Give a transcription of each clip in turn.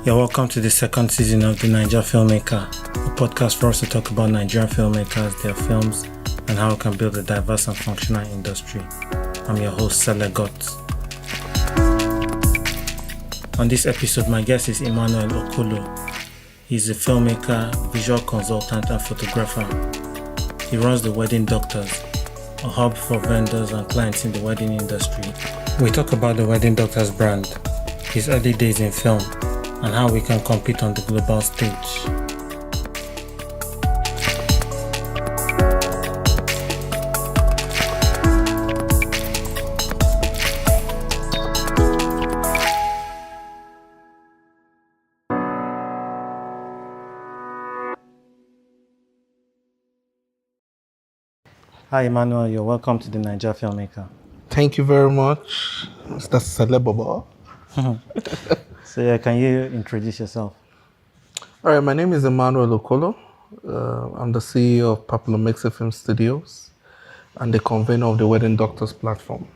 You're welcome to the second season of the Naija Filmmaker, a podcast for us to talk about Nigerian filmmakers, their films, and how we can build a diverse and functional industry. I'm your host, Selegot. On this episode, my guest is Emmanuel Okolo. He's a filmmaker, visual consultant, and photographer. He runs The Wedding Doctors, a hub for vendors and clients in the wedding industry. We talk about the Wedding Doctors brand, his early days in film, and how we can compete on the global stage. Hi Emmanuel, you're welcome to the Naija Filmmaker. Thank you very much, Mr. Celebaba. So can you introduce yourself? All right, my name is Emmanuel Okolo. I'm the CEO of Popular Mixer Film Studios and the convener of the Wedding Doctors platform.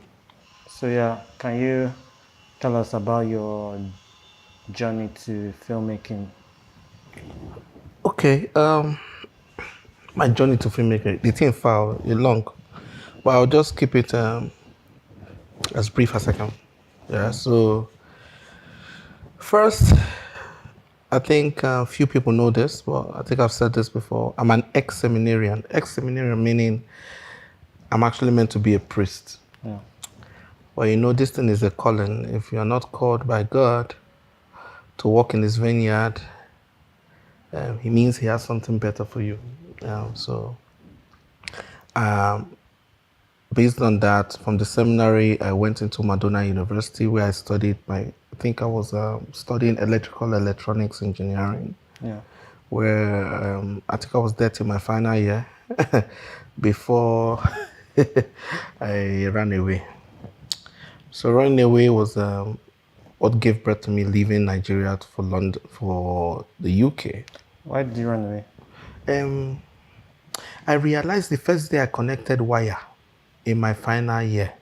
So can you tell us about your journey to filmmaking? Okay, my journey to filmmaking, the thing file is long, but I'll just keep it as brief as I can. Yeah, so first, I think few people know this, but I think I've said this before. I'm an ex-seminarian. Ex-seminarian meaning I'm actually meant to be a priest. Yeah. Well, you know, this thing is a calling. If you're not called by God to walk in his vineyard, he means he has something better for you. Based on that, from the seminary, I went into Madonna University where I studied I was studying electrical electronics engineering. Yeah. Where I think I was there till my final year before I ran away. So running away was what gave birth to me leaving Nigeria for London, for the UK. Why did you run away? I realized the first day I connected wire in my final year.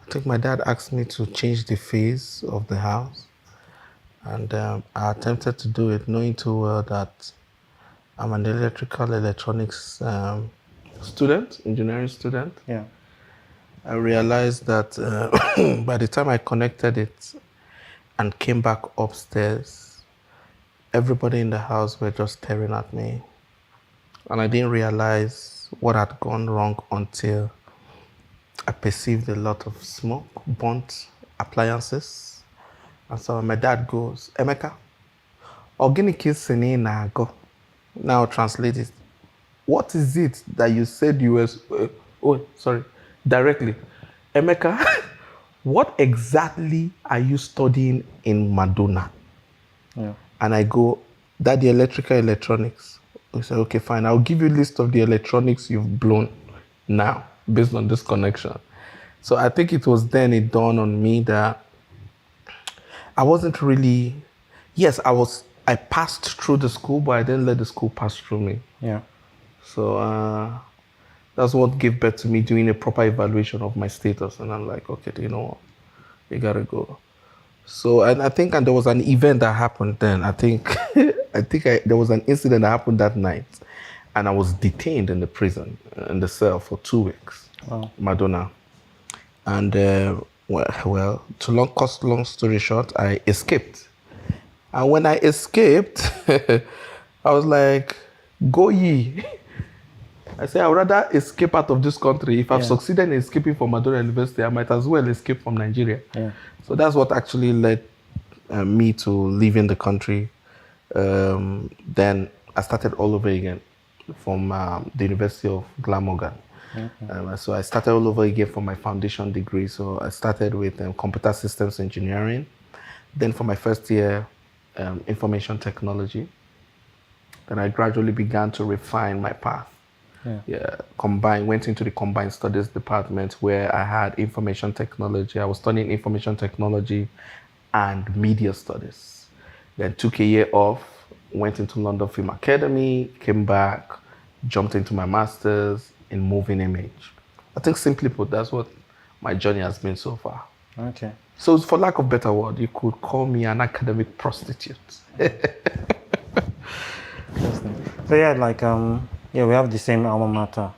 I think my dad asked me to change the phase of the house, and I attempted to do it, knowing too well that I'm an electrical electronics student, engineering student. Yeah. I realized that by the time I connected it and came back upstairs, everybody in the house were just staring at me. And I didn't realize what had gone wrong until I perceived a lot of smoke, burnt appliances. And so my dad goes, Emeka, organic is go. Now translate it. What is it that you said you were, directly. Emeka, what exactly are you studying in Madonna? Yeah. And I go, Daddy, electrical electronics. I said, okay, fine. I'll give you a list of the electronics you've blown now based on this connection. So I think it was then it dawned on me that I wasn't really, yes, I passed through the school, but I didn't let the school pass through me. Yeah. So that's what gave birth to me doing a proper evaluation of my status. And I'm like, okay, you know what? You gotta go. So, and I think there was an event that happened then. I think there was an incident that happened that night, and I was detained in the prison, in the cell for 2 weeks. Wow. Madonna. And to cut long story short, I escaped. And when I escaped, I was like, go ye. I said, I would rather escape out of this country. If I've succeeded in escaping from Madonna University, I might as well escape from Nigeria. Yeah. So that's what actually led me to leaving the country. Then I started all over again from the University of Glamorgan. Okay. So I started all over again for my foundation degree. So I started with computer systems engineering. Then for my first year, information technology. Then I gradually began to refine my path. Went into the combined studies department where I had information technology. I was studying information technology and media studies. Then took a year off, went into London Film Academy, came back, jumped into my master's in moving image. I think simply put, that's what my journey has been so far. Okay. So for lack of better word, you could call me an academic prostitute. So yeah, like yeah, we have the same alma mater,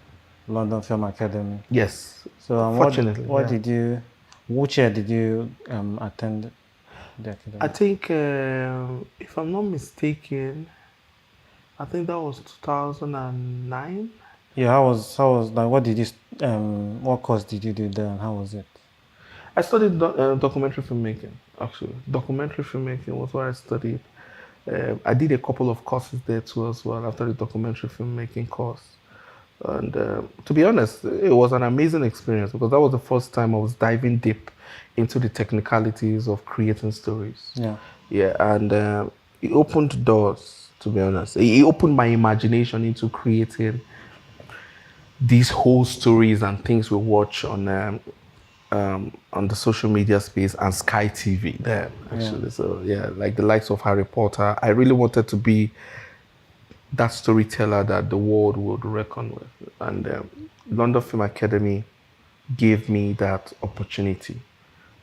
London Film Academy. Yes. So Fortunately, what yeah. did you, which year did you attend the academy? I think, if I'm not mistaken, I think that was 2009. Yeah, how was like what did you what course did you do there and how was it? I studied documentary filmmaking, actually. Documentary filmmaking was what I studied. I did a couple of courses there too as well after the documentary filmmaking course. And to be honest, it was an amazing experience because that was the first time I was diving deep into the technicalities of creating stories. Yeah. Yeah, and it opened doors, to be honest. It opened my imagination into creating these whole stories and things we watch on the social media space and Sky TV there, actually. Yeah. So, yeah, like the likes of Harry Potter. I really wanted to be that storyteller that the world would reckon with. And London Film Academy gave me that opportunity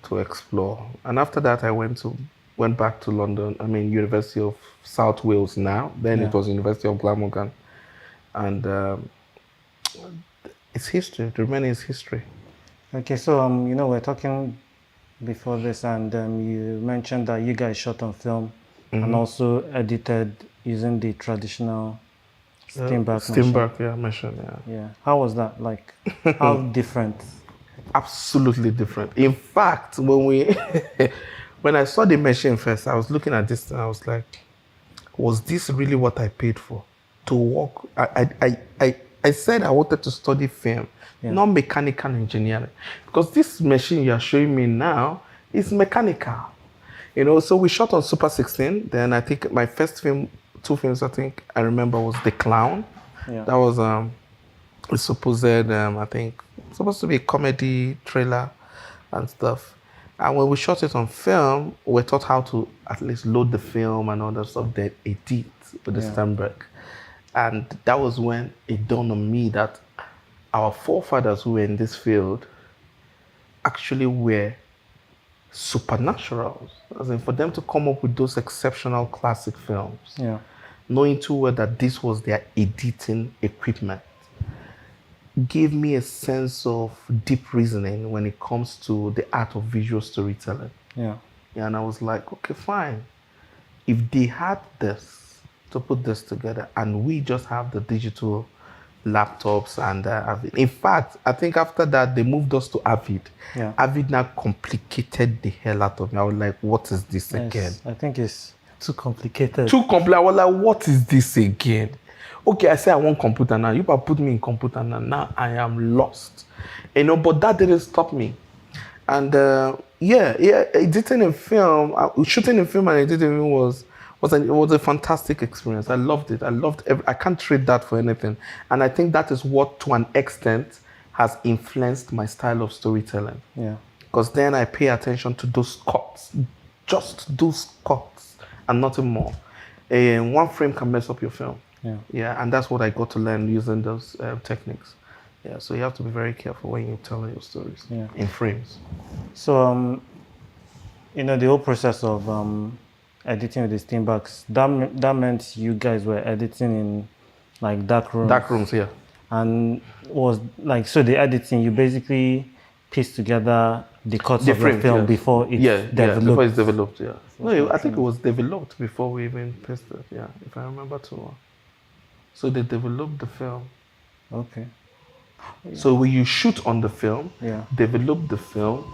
to explore. And after that, I went back to London. I mean, University of South Wales now. Then Yeah. it was University of Glamorgan. And it's history. The remaining is history. Okay, so you know, we're talking before this, and you mentioned that you guys shot on film and also edited using the traditional Steinbeck machine. Steinbeck, yeah, machine, yeah. Yeah. How was that? Like, how different? Absolutely different. In fact, when we when I saw the machine first, I was looking at this and I was like, was this really what I paid for? To work? I said I wanted to study film, not mechanical engineering. Because this machine you're showing me now is mechanical. You know, so we shot on Super 16. Then I think my first film, two films I think I remember was The Clown. Yeah. That was a supposed, I think, supposed to be a comedy thriller and stuff. And when we shot it on film, we taught how to at least load the film and all that stuff, then edit with the Steinbeck. And that was when it dawned on me that our forefathers who were in this field actually were supernaturals. As in, for them to come up with those exceptional classic films, knowing too well that this was their editing equipment, gave me a sense of deep reasoning when it comes to the art of visual storytelling. Yeah. And I was like, okay, fine. If they had this, to put this together, and we just have the digital laptops and Avid. In fact, I think after that, they moved us to Avid. Yeah. Avid now complicated the hell out of me. I was like, what is this again? I think it's too complicated. Too complicated. I was like, what is this again? Okay, I say I want computer now. You put me in computer now. Now I am lost. You know, but that didn't stop me. And editing in film, shooting in film and editing was a fantastic experience. I loved it. I can't trade that for anything. And I think that is what, to an extent, has influenced my style of storytelling. Yeah. Because then I pay attention to those cuts, just those cuts, and nothing more. One frame can mess up your film. Yeah. Yeah, and that's what I got to learn using those techniques. Yeah, so you have to be very careful when you're telling your stories in frames. So, you know, the whole process of editing with the Steinbecks, that meant you guys were editing in like dark rooms. Dark rooms, yeah. And was like, so the editing, you basically pieced together the cuts of the film before it developed. Yeah, before it's developed, yeah. No, I think it was developed before we even pasted, yeah, if I remember too well. So they developed the film. Okay. So when you shoot on the film, develop the film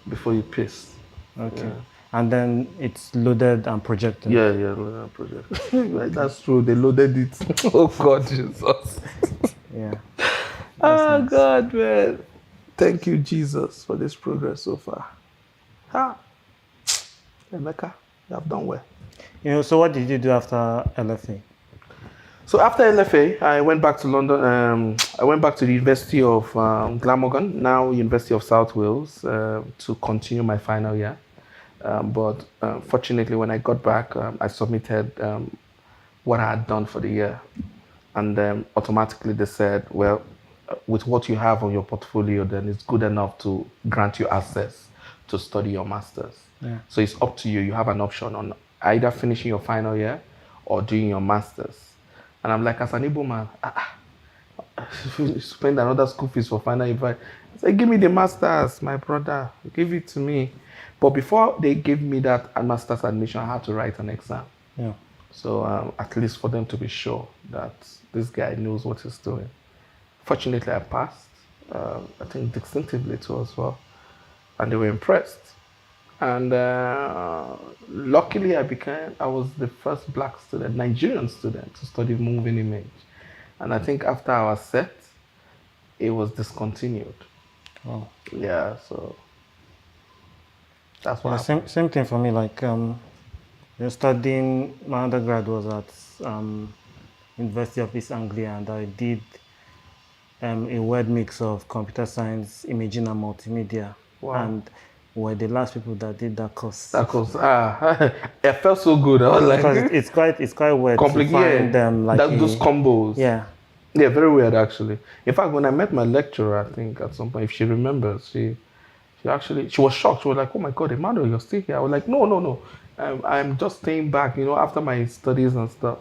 before you paste. Okay. Yeah. And then it's loaded and projected. Yeah, loaded and projected. Like, that's true. They loaded it. Oh God, Jesus. Yeah. Oh nice. God, man. Thank you, Jesus, for this progress so far. Emeka, you have done well. You know, so what did you do after LFA? So after LFA, I went back to London. I went back to the University of Glamorgan, now University of South Wales, to continue my final year. But fortunately, when I got back, I submitted what I had done for the year. And automatically they said, well, with what you have on your portfolio, then it's good enough to grant you access to study your master's. Yeah. So it's up to you. You have an option on either finishing your final year or doing your master's. And I'm like, as an Igbo man, spend another school fees for final year. I said, give me the master's, my brother. Give it to me. But before they gave me that master's admission, I had to write an exam. Yeah. So at least for them to be sure that this guy knows what he's doing. Fortunately, I passed. I think distinctively too as well. And they were impressed. And luckily, I was the first black student, Nigerian student, to study moving image. And I think after our set, it was discontinued. Wow. Yeah, so that's what happened. Same thing for me. Like, studying, my undergrad was at University of East Anglia, and I did a word mix of computer science, imaging, and multimedia. Wow. And we're the last people that did that course. That course, it felt so good. I was like, because it's quite weird to find them like those combos. Yeah. Yeah, very weird actually. In fact, when I met my lecturer, I think at some point, if she remembers, she was shocked. She was like, "Oh my God, Emmanuel, you're still here." I was like, "No. I'm just staying back, after my studies and stuff."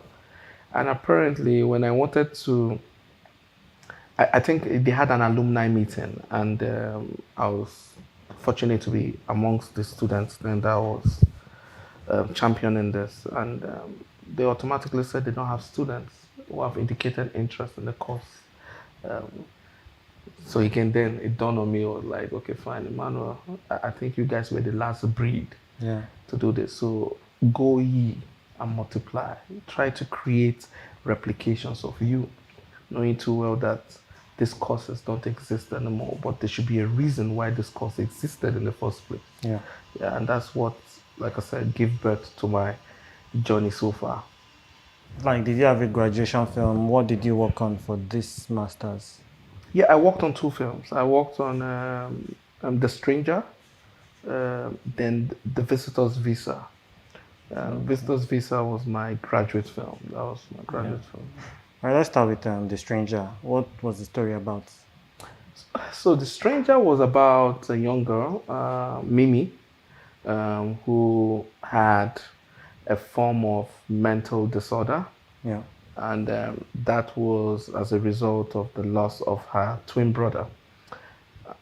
And apparently, when I wanted to, I think they had an alumni meeting, and I was fortunate to be amongst the students then that was championing this, and they automatically said they don't have students who have indicated interest in the course. So again, then it dawned on me, I was like, okay, fine, Emmanuel, I think you guys were the last breed to do this. So go ye and multiply. Try to create replications of you, knowing too well that these courses don't exist anymore, but there should be a reason why this course existed in the first place. Yeah, and that's what, like I said, gave birth to my journey so far. Like, did you have a graduation film? What did you work on for this master's? Yeah, I worked on 2 films. I worked on The Stranger, then The Visitor's Visa. Visitor's Visa was my graduate film. That was my graduate film. All right, let's start with The Stranger. What was the story about? So The Stranger was about a young girl, Mimi, who had a form of mental disorder. Yeah. And that was as a result of the loss of her twin brother.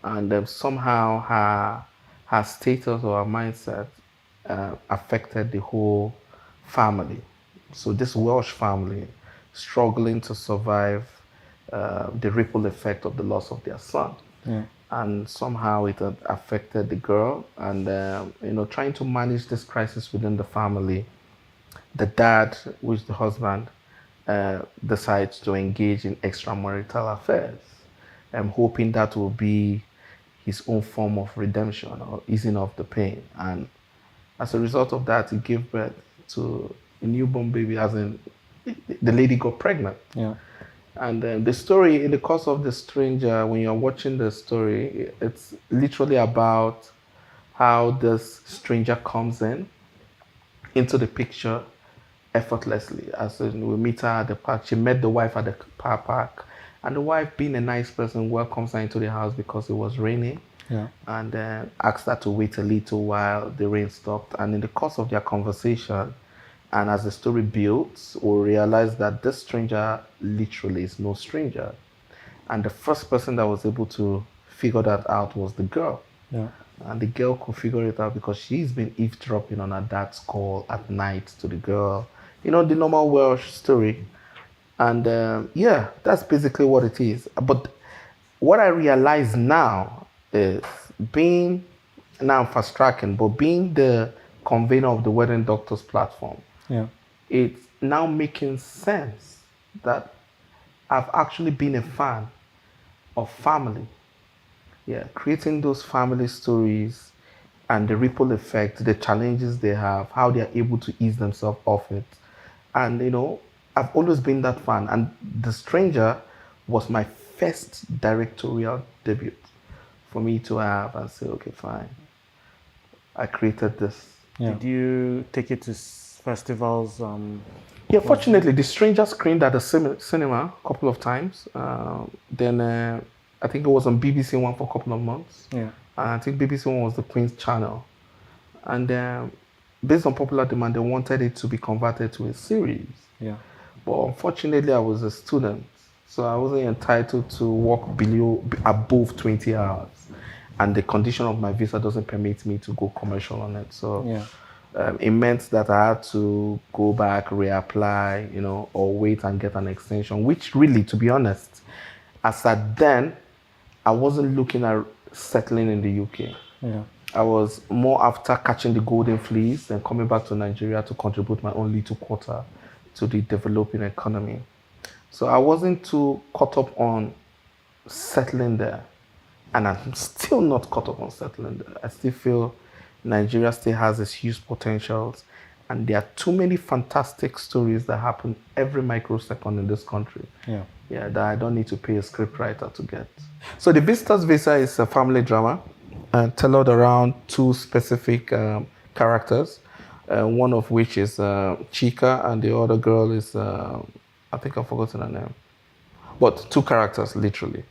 And somehow her status or her mindset affected the whole family. So this Welsh family struggling to survive the ripple effect of the loss of their son. Yeah. And somehow it had affected the girl, and trying to manage this crisis within the family. The dad, who is the husband, decides to engage in extramarital affairs, hoping that will be his own form of redemption or easing off the pain. And as a result of that, he gave birth to a newborn baby, as in the lady got pregnant. Yeah. And the story, in the course of The Stranger, when you're watching the story, it's literally about how this stranger comes into the picture effortlessly. As in, we meet her at the park. She met the wife at the car park. And the wife, being a nice person, welcomes her into the house because it was raining. Yeah. And asked her to wait a little while the rain stopped. And in the course of their conversation, and as the story builds, we'll realize that this stranger literally is no stranger. And the first person that was able to figure that out was the girl. Yeah. And the girl could figure it out because she's been eavesdropping on her dad's call at night to the girl. The normal Welsh story. And that's basically what it is. But what I realize now is being, now I'm fast tracking, but being the convener of the Wedding Doctors platform, it's now making sense that I've actually been a fan of family. Yeah, creating those family stories and the ripple effect, the challenges they have, how they are able to ease themselves off it. And, I've always been that fan. And The Stranger was my first directorial debut for me to have and say, okay, fine, I created this. Yeah. Did you take it to festivals? Yeah, fortunately, The Stranger screened at the cinema a couple of times. Then I think it was on BBC One for a couple of months. Yeah. And I think BBC One was the Queen's channel. And based on popular demand, they wanted it to be converted to a series. Yeah. But unfortunately, I was a student, so I wasn't entitled to work above 20 hours. And the condition of my visa doesn't permit me to go commercial on it. So Yeah. it meant that I had to go back, reapply, or wait and get an extension, which really, to be honest, as at then, I wasn't looking at settling in the UK. Yeah. I was more after catching the golden fleece and coming back to Nigeria to contribute my own little quarter to the developing economy. So I wasn't too caught up on settling there. And I'm still not caught up on settling there. I still feel Nigeria still has its huge potentials. And there are too many fantastic stories that happen every microsecond in this country. Yeah. Yeah, that I don't need to pay a scriptwriter to get. So the Visitor's Visa is a family drama tailored around two specific characters, one of which is Chika, and the other girl is, I think I've forgotten her name. But two characters, literally.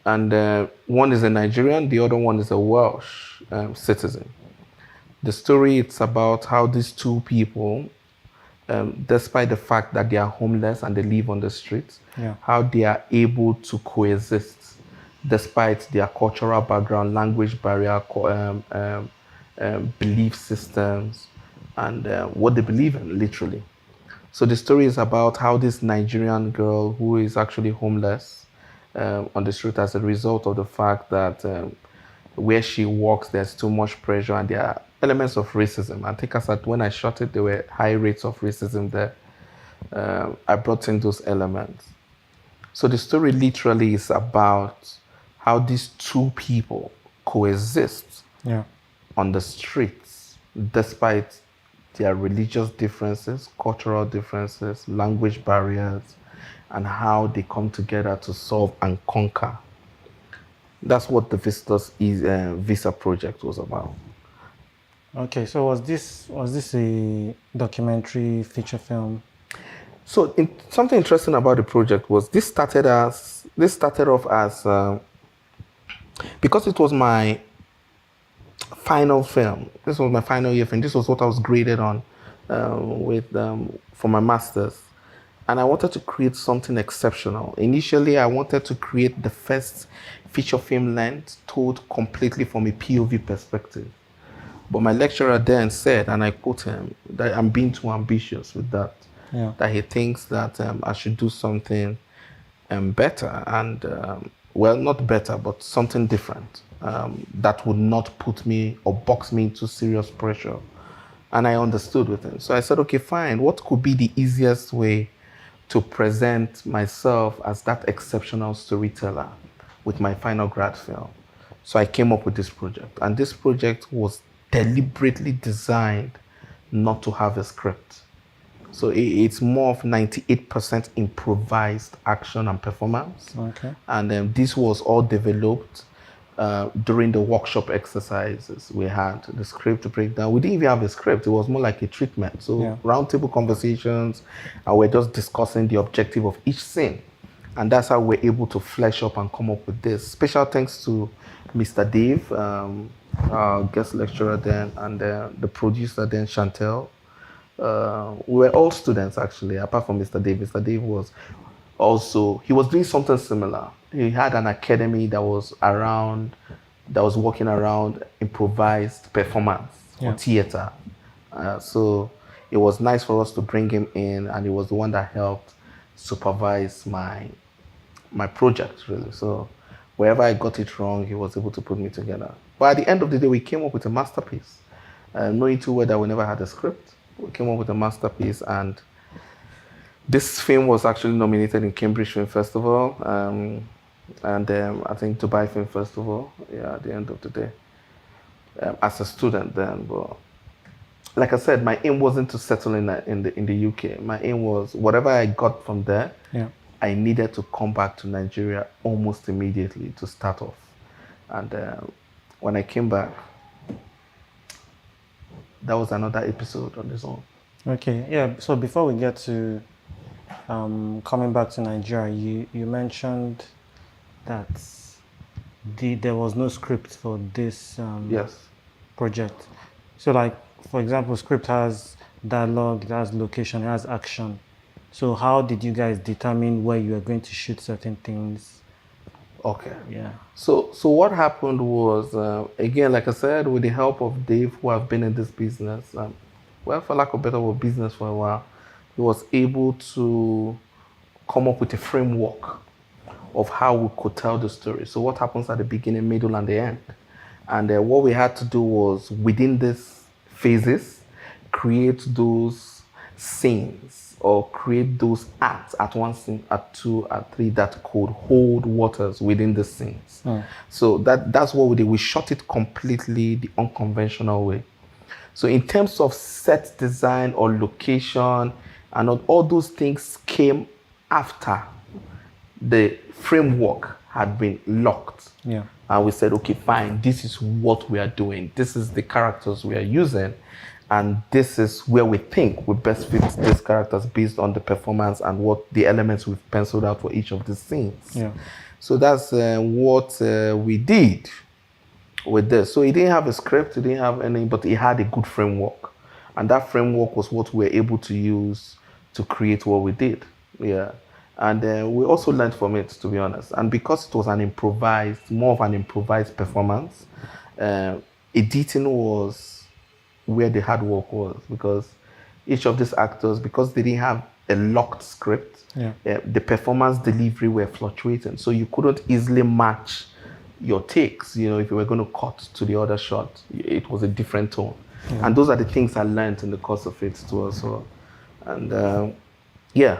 And one is a Nigerian, the other one is a Welsh citizen. The story, it's about how these two people, despite the fact that they are homeless and they live on the streets, Yeah. how they are able to coexist despite their cultural background, language barrier, belief systems, and what they believe in, literally. So the story is about how this Nigerian girl who is actually homeless on the street as a result of the fact that where she works, there's too much pressure and there are elements of racism. I think when I shot it, there were high rates of racism there. I brought in those elements. So the story literally is about how these two people coexist on the streets despite their religious differences, cultural differences, language barriers, and how they come together to solve and conquer. That's what the Visa project was about. Okay, so was this a documentary feature film? So something interesting about the project was this started off as because it was my final film. This was my final year film. This was what I was graded on for my master's, and I wanted to create something exceptional. Initially, I wanted to create the first feature film length told completely from a POV perspective. But my lecturer then said, and I quote him, that I'm being too ambitious with that. Yeah. That he thinks that I should do something better and, well, not better, but something different that would not put me or box me into serious pressure. And I understood with him. So I said, okay, fine. What could be the easiest way to present myself as that exceptional storyteller with my final grad film? So I came up with this project. And this project was deliberately designed not to have a script. So it's more of 98% improvised action and performance. Okay. And this was all developed during the workshop exercises. We had the script breakdown. We didn't even have a script. It was more like a treatment. So roundtable conversations, and we're just discussing the objective of each scene. And that's how we're able to flesh up and come up with this. Special thanks to Mr. Dave, our guest lecturer then, and the producer then, Chantel. We were all students actually, apart from Mr. Dave. Mr. Dave was also, he was doing something similar. He had an academy that was working around improvised performance or theater. So it was nice for us to bring him in, and he was the one that helped supervise my project, really. So wherever I got it wrong, he was able to put me together. But at the end of the day, we came up with a masterpiece. Knowing too well that we never had a script, we came up with a masterpiece, and this film was actually nominated in Cambridge Film Festival, and I think Dubai Film Festival, at the end of the day, as a student then. But like I said, my aim wasn't to settle in the UK. My aim was whatever I got from there, I needed to come back to Nigeria almost immediately to start off. And when I came back, that was another episode on its own. Okay, yeah. So before we get to coming back to Nigeria, you mentioned that there was no script for this Yes. project. So, like, for example, script has dialogue, it has location, it has action. So how did you guys determine where you are going to shoot certain things? Okay. Yeah. So what happened was, again, like I said, with the help of Dave, who have been in this business, well, for lack of better word, business for a while, he was able to come up with a framework of how we could tell the story. So what happens at the beginning, middle, and the end. And what we had to do was, within these phases, create those scenes or create those acts at one scene, at two, at three that could hold waters within the scenes. So that's what we did. We shot it completely the unconventional way. So in terms of set design or location and all those things came after the framework had been locked. Yeah. And we said, okay, fine, this is what we are doing. This is the characters we are using. And this is where we think we best fit these characters based on the performance and what the elements we've penciled out for each of the scenes. Yeah. So that's what we did with this. So it didn't have a script, it didn't have any, but it had a good framework. And that framework was what we were able to use to create what we did. Yeah. And we also learned from it, to be honest. And because it was more of an improvised performance, editing was where the hard work was, because each of these actors, because they didn't have a locked script, the performance delivery were fluctuating. So you couldn't easily match your takes. You know, if you were going to cut to the other shot, it was a different tone. And those are the things I learned in the course of it too also. And yeah,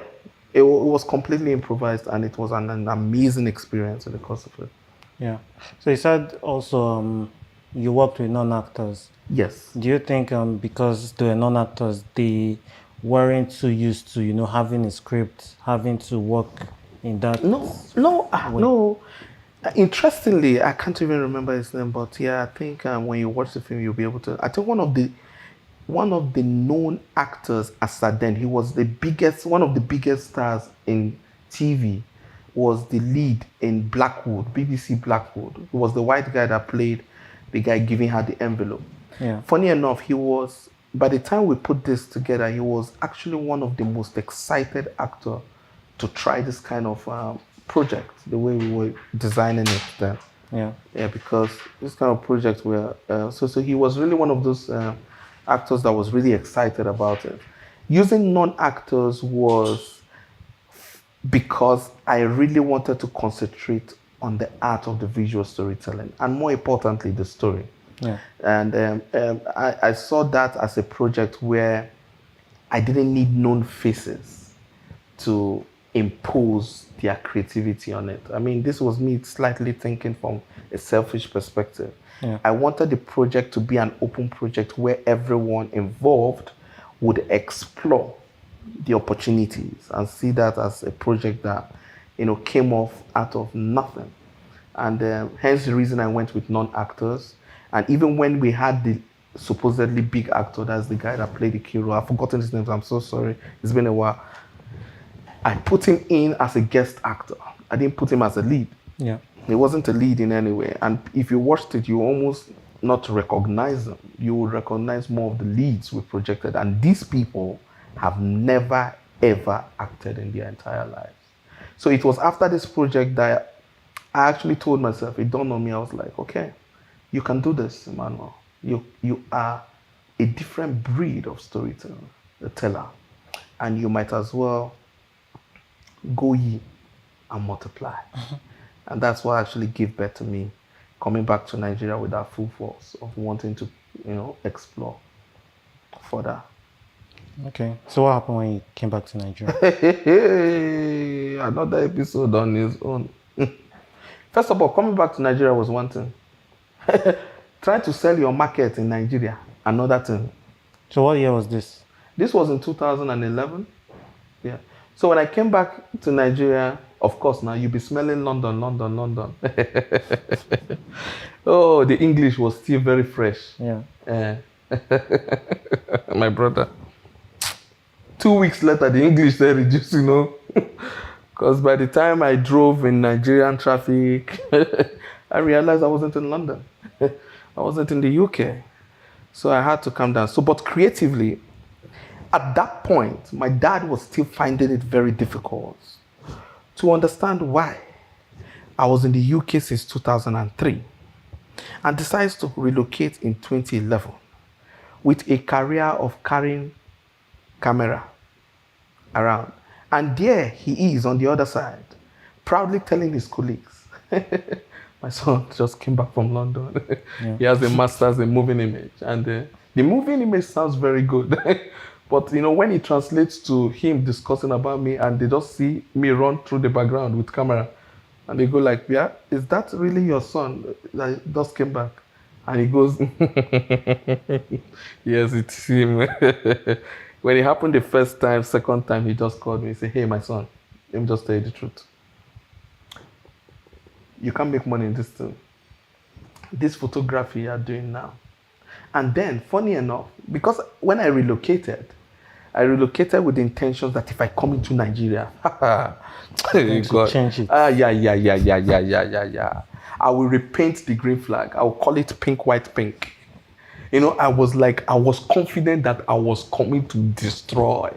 it was completely improvised, and it was an amazing experience in the course of it. Yeah. So you said also you worked with non-actors. Yes. Do you think because they were non-actors, they weren't too used to, having a script, having to work in that? No. Interestingly, I can't even remember his name, but yeah, I think when you watch the film, you'll be able to. I think one of the known actors as then, he was one of the biggest stars in TV, was the lead in Blackwood, BBC Blackwood. He was the white guy that played the guy giving her the envelope. Yeah. Funny enough, by the time we put this together, he was actually one of the most excited actor to try this kind of project, the way we were designing it then. Yeah, because this kind of project so he was really one of those actors that was really excited about it. Using non-actors was because I really wanted to concentrate on the art of the visual storytelling, and more importantly, the story. Yeah. And I saw that as a project where I didn't need known faces to impose their creativity on it. I mean, this was me slightly thinking from a selfish perspective. Yeah. I wanted the project to be an open project where everyone involved would explore the opportunities and see that as a project that, came off out of nothing. And hence the reason I went with non-actors. And even when we had the supposedly big actor, that's the guy that played the key role, I've forgotten his name, so I'm so sorry, it's been a while. I put him in as a guest actor. I didn't put him as a lead. Yeah. He wasn't a lead in any way. And if you watched it, you almost not recognize them. You would recognize more of the leads we projected. And these people have never, ever acted in their entire lives. So it was after this project that I actually told myself, it dawned on me, I was like, okay, you can do this, Emmanuel. You are a different breed of storyteller, a teller. And you might as well go ye and multiply. And that's what actually gave birth to me coming back to Nigeria with that full force of wanting to, explore further. Okay. So what happened when you came back to Nigeria? Another episode on his own. First of all, coming back to Nigeria was one thing. Trying to sell your market in Nigeria, another thing. So what year was this? This was in 2011. Yeah. So when I came back to Nigeria, of course, now you'll be smelling London. Oh, the English was still very fresh. Yeah. My brother. 2 weeks later, the English they reduced, Because by the time I drove in Nigerian traffic, I realized I wasn't in London. I wasn't in the UK. So I had to calm down. So, but creatively, at that point, my dad was still finding it very difficult to understand why I was in the UK since 2003 and decides to relocate in 2011 with a career of carrying camera around. And there he is on the other side, proudly telling his colleagues, my son just came back from London. Yeah. He has a master's in moving image. And the moving image sounds very good. But when it translates to him discussing about me and they just see me run through the background with camera and they go like, yeah, is that really your son that just came back? And he goes, yes, it's him. When it happened the first time, second time, he just called me and said, hey, my son, let me just tell you the truth. You can't make money in this thing. This photography you're doing now. And then, funny enough, because when I relocated with the intentions that if I come into Nigeria, God, change it. Yeah. I will repaint the green flag. I will call it pink, white, pink. I was confident that I was coming to destroy.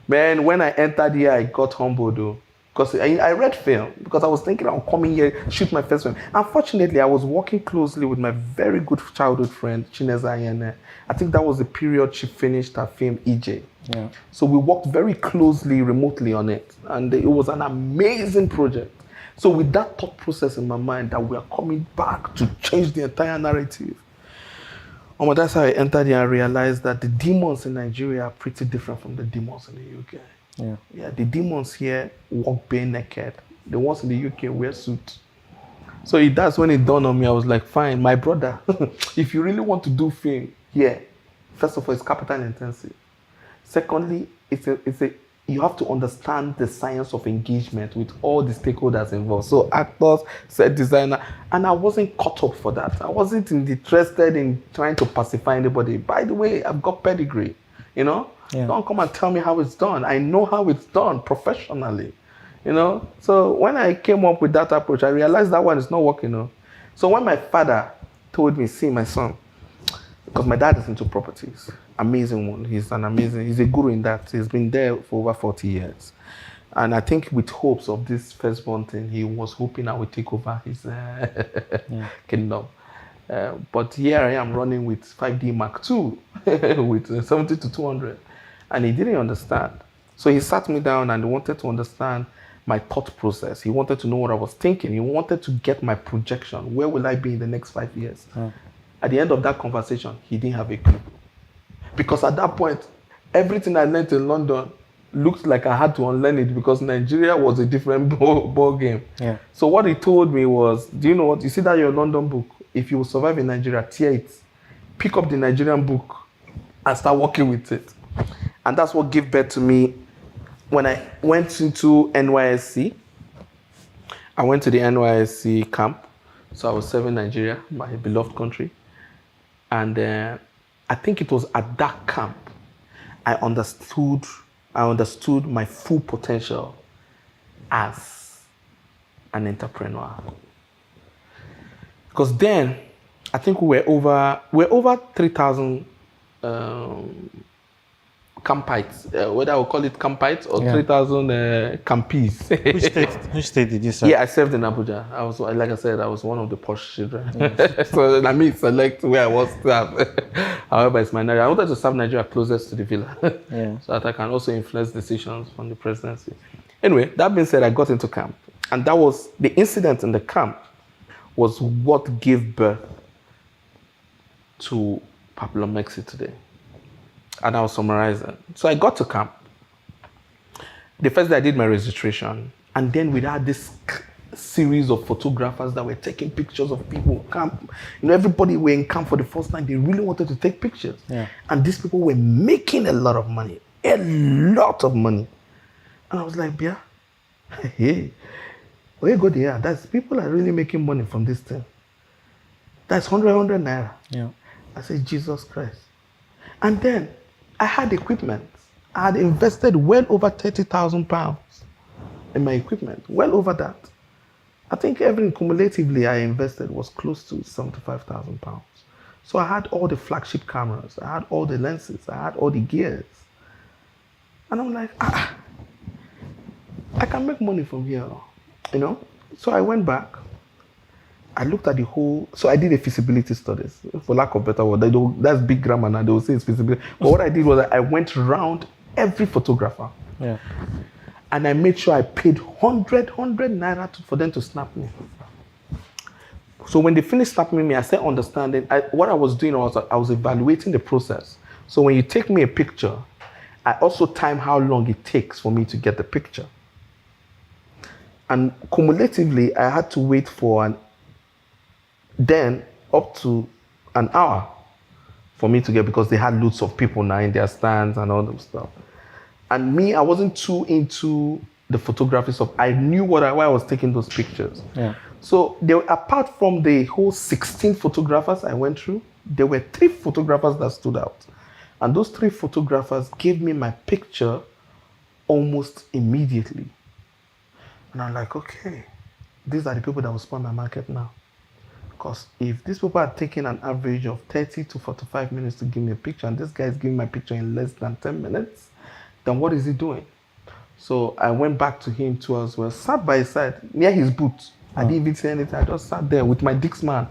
Man, when I entered here, I got humbled though. Because I read film, because I was thinking I'll come in here, shoot my first film. Unfortunately, I was working closely with my very good childhood friend, Chineza Ayene. I think that was the period she finished her film, EJ. Yeah. So we worked very closely, remotely on it. And it was an amazing project. So with that thought process in my mind that we are coming back to change the entire narrative, that's how I entered here and realized that the demons in Nigeria are pretty different from the demons in the UK. Yeah, the demons here walk bare naked. The ones in the UK wear suits. So that's when it dawned on me. I was like, fine, my brother, if you really want to do film here, first of all, it's capital intensive. Secondly, you have to understand the science of engagement with all the stakeholders involved. So actors, set designer, and I wasn't caught up for that. I wasn't interested in trying to pacify anybody. By the way, I've got pedigree, Yeah. Don't come and tell me how it's done. I know how it's done professionally, So when I came up with that approach, I realized that one is not working. So when my father told me, see my son, because my dad is into properties, amazing one. He's a guru in that. He's been there for over 40 years. And I think with hopes of this firstborn thing, he was hoping I would take over his kingdom. But here I am running with 5D Mark II with 70 to 200. And he didn't understand. So he sat me down and he wanted to understand my thought process. He wanted to know what I was thinking. He wanted to get my projection. Where will I be in the next 5 years? At the end of that conversation, he didn't have a clue. Because at that point, everything I learned in London looked like I had to unlearn it because Nigeria was a different ball game. Yeah. So what he told me was, do you know what? You see that your London book, if you will survive in Nigeria, tear it. Pick up the Nigerian book and start working with it. And that's what gave birth to me when I went into NYSC. I went to the NYSC camp. So I was serving Nigeria, my beloved country. And I think it was at that camp I understood my full potential as an entrepreneur. Because then, I think we're over 3,000 campites, whether I will call it campites or 3,000 campees. Which state did you serve? Yeah, I served in Abuja. I was, like I said, I was one of the posh children. Yes. So I mean, select where I was to have. However, it's my Nigeria. I wanted to serve Nigeria closest to the villa, so that I can also influence decisions from the presidency. Anyway, that being said, I got into camp, and that was the incident in the camp was what gave birth to Pablo Mexi today. And I'll summarize it. So I got to camp. The first day I did my registration, and then we had this series of photographers that were taking pictures of people camp. Everybody were in camp for the first time. They really wanted to take pictures. Yeah. And these people were making a lot of money. And I was like, yeah, hey, where you go there? That's people are really making money from this thing. That's 100 naira. Yeah. I said, Jesus Christ. And then I had equipment. I had invested well over £30,000 in my equipment, well over that. I think everything cumulatively I invested was close to £75,000. So I had all the flagship cameras, I had all the lenses, I had all the gears. And I'm like, I can make money from here, you know? So I went back. I looked at the whole, so I did a feasibility studies, for lack of better word. That's big grammar now, they will say it's feasibility. But what I did was I went around every photographer. Yeah. And I made sure I paid 100 naira for them to snap me. So when they finished snapping me, I started understanding. What I was doing was I was evaluating the process. So when you take me a picture, I also time how long it takes for me to get the picture. And cumulatively, I had to wait for then up to an hour for me to get, because they had loads of people now in their stands and all that stuff. And me, I wasn't too into the photography stuff. I knew why I was taking those pictures. Yeah. So apart from the whole 16 photographers I went through, there were 3 photographers that stood out. And those 3 photographers gave me my picture almost immediately. And I'm like, okay, these are the people that will spoil my market now. Because if these people are taking an average of 30 to 45 minutes to give me a picture, and this guy is giving my picture in less than 10 minutes, then what is he doing? So I went back to him too as well, sat by his side, near his booth. I didn't even say anything, I just sat there with my Dixman.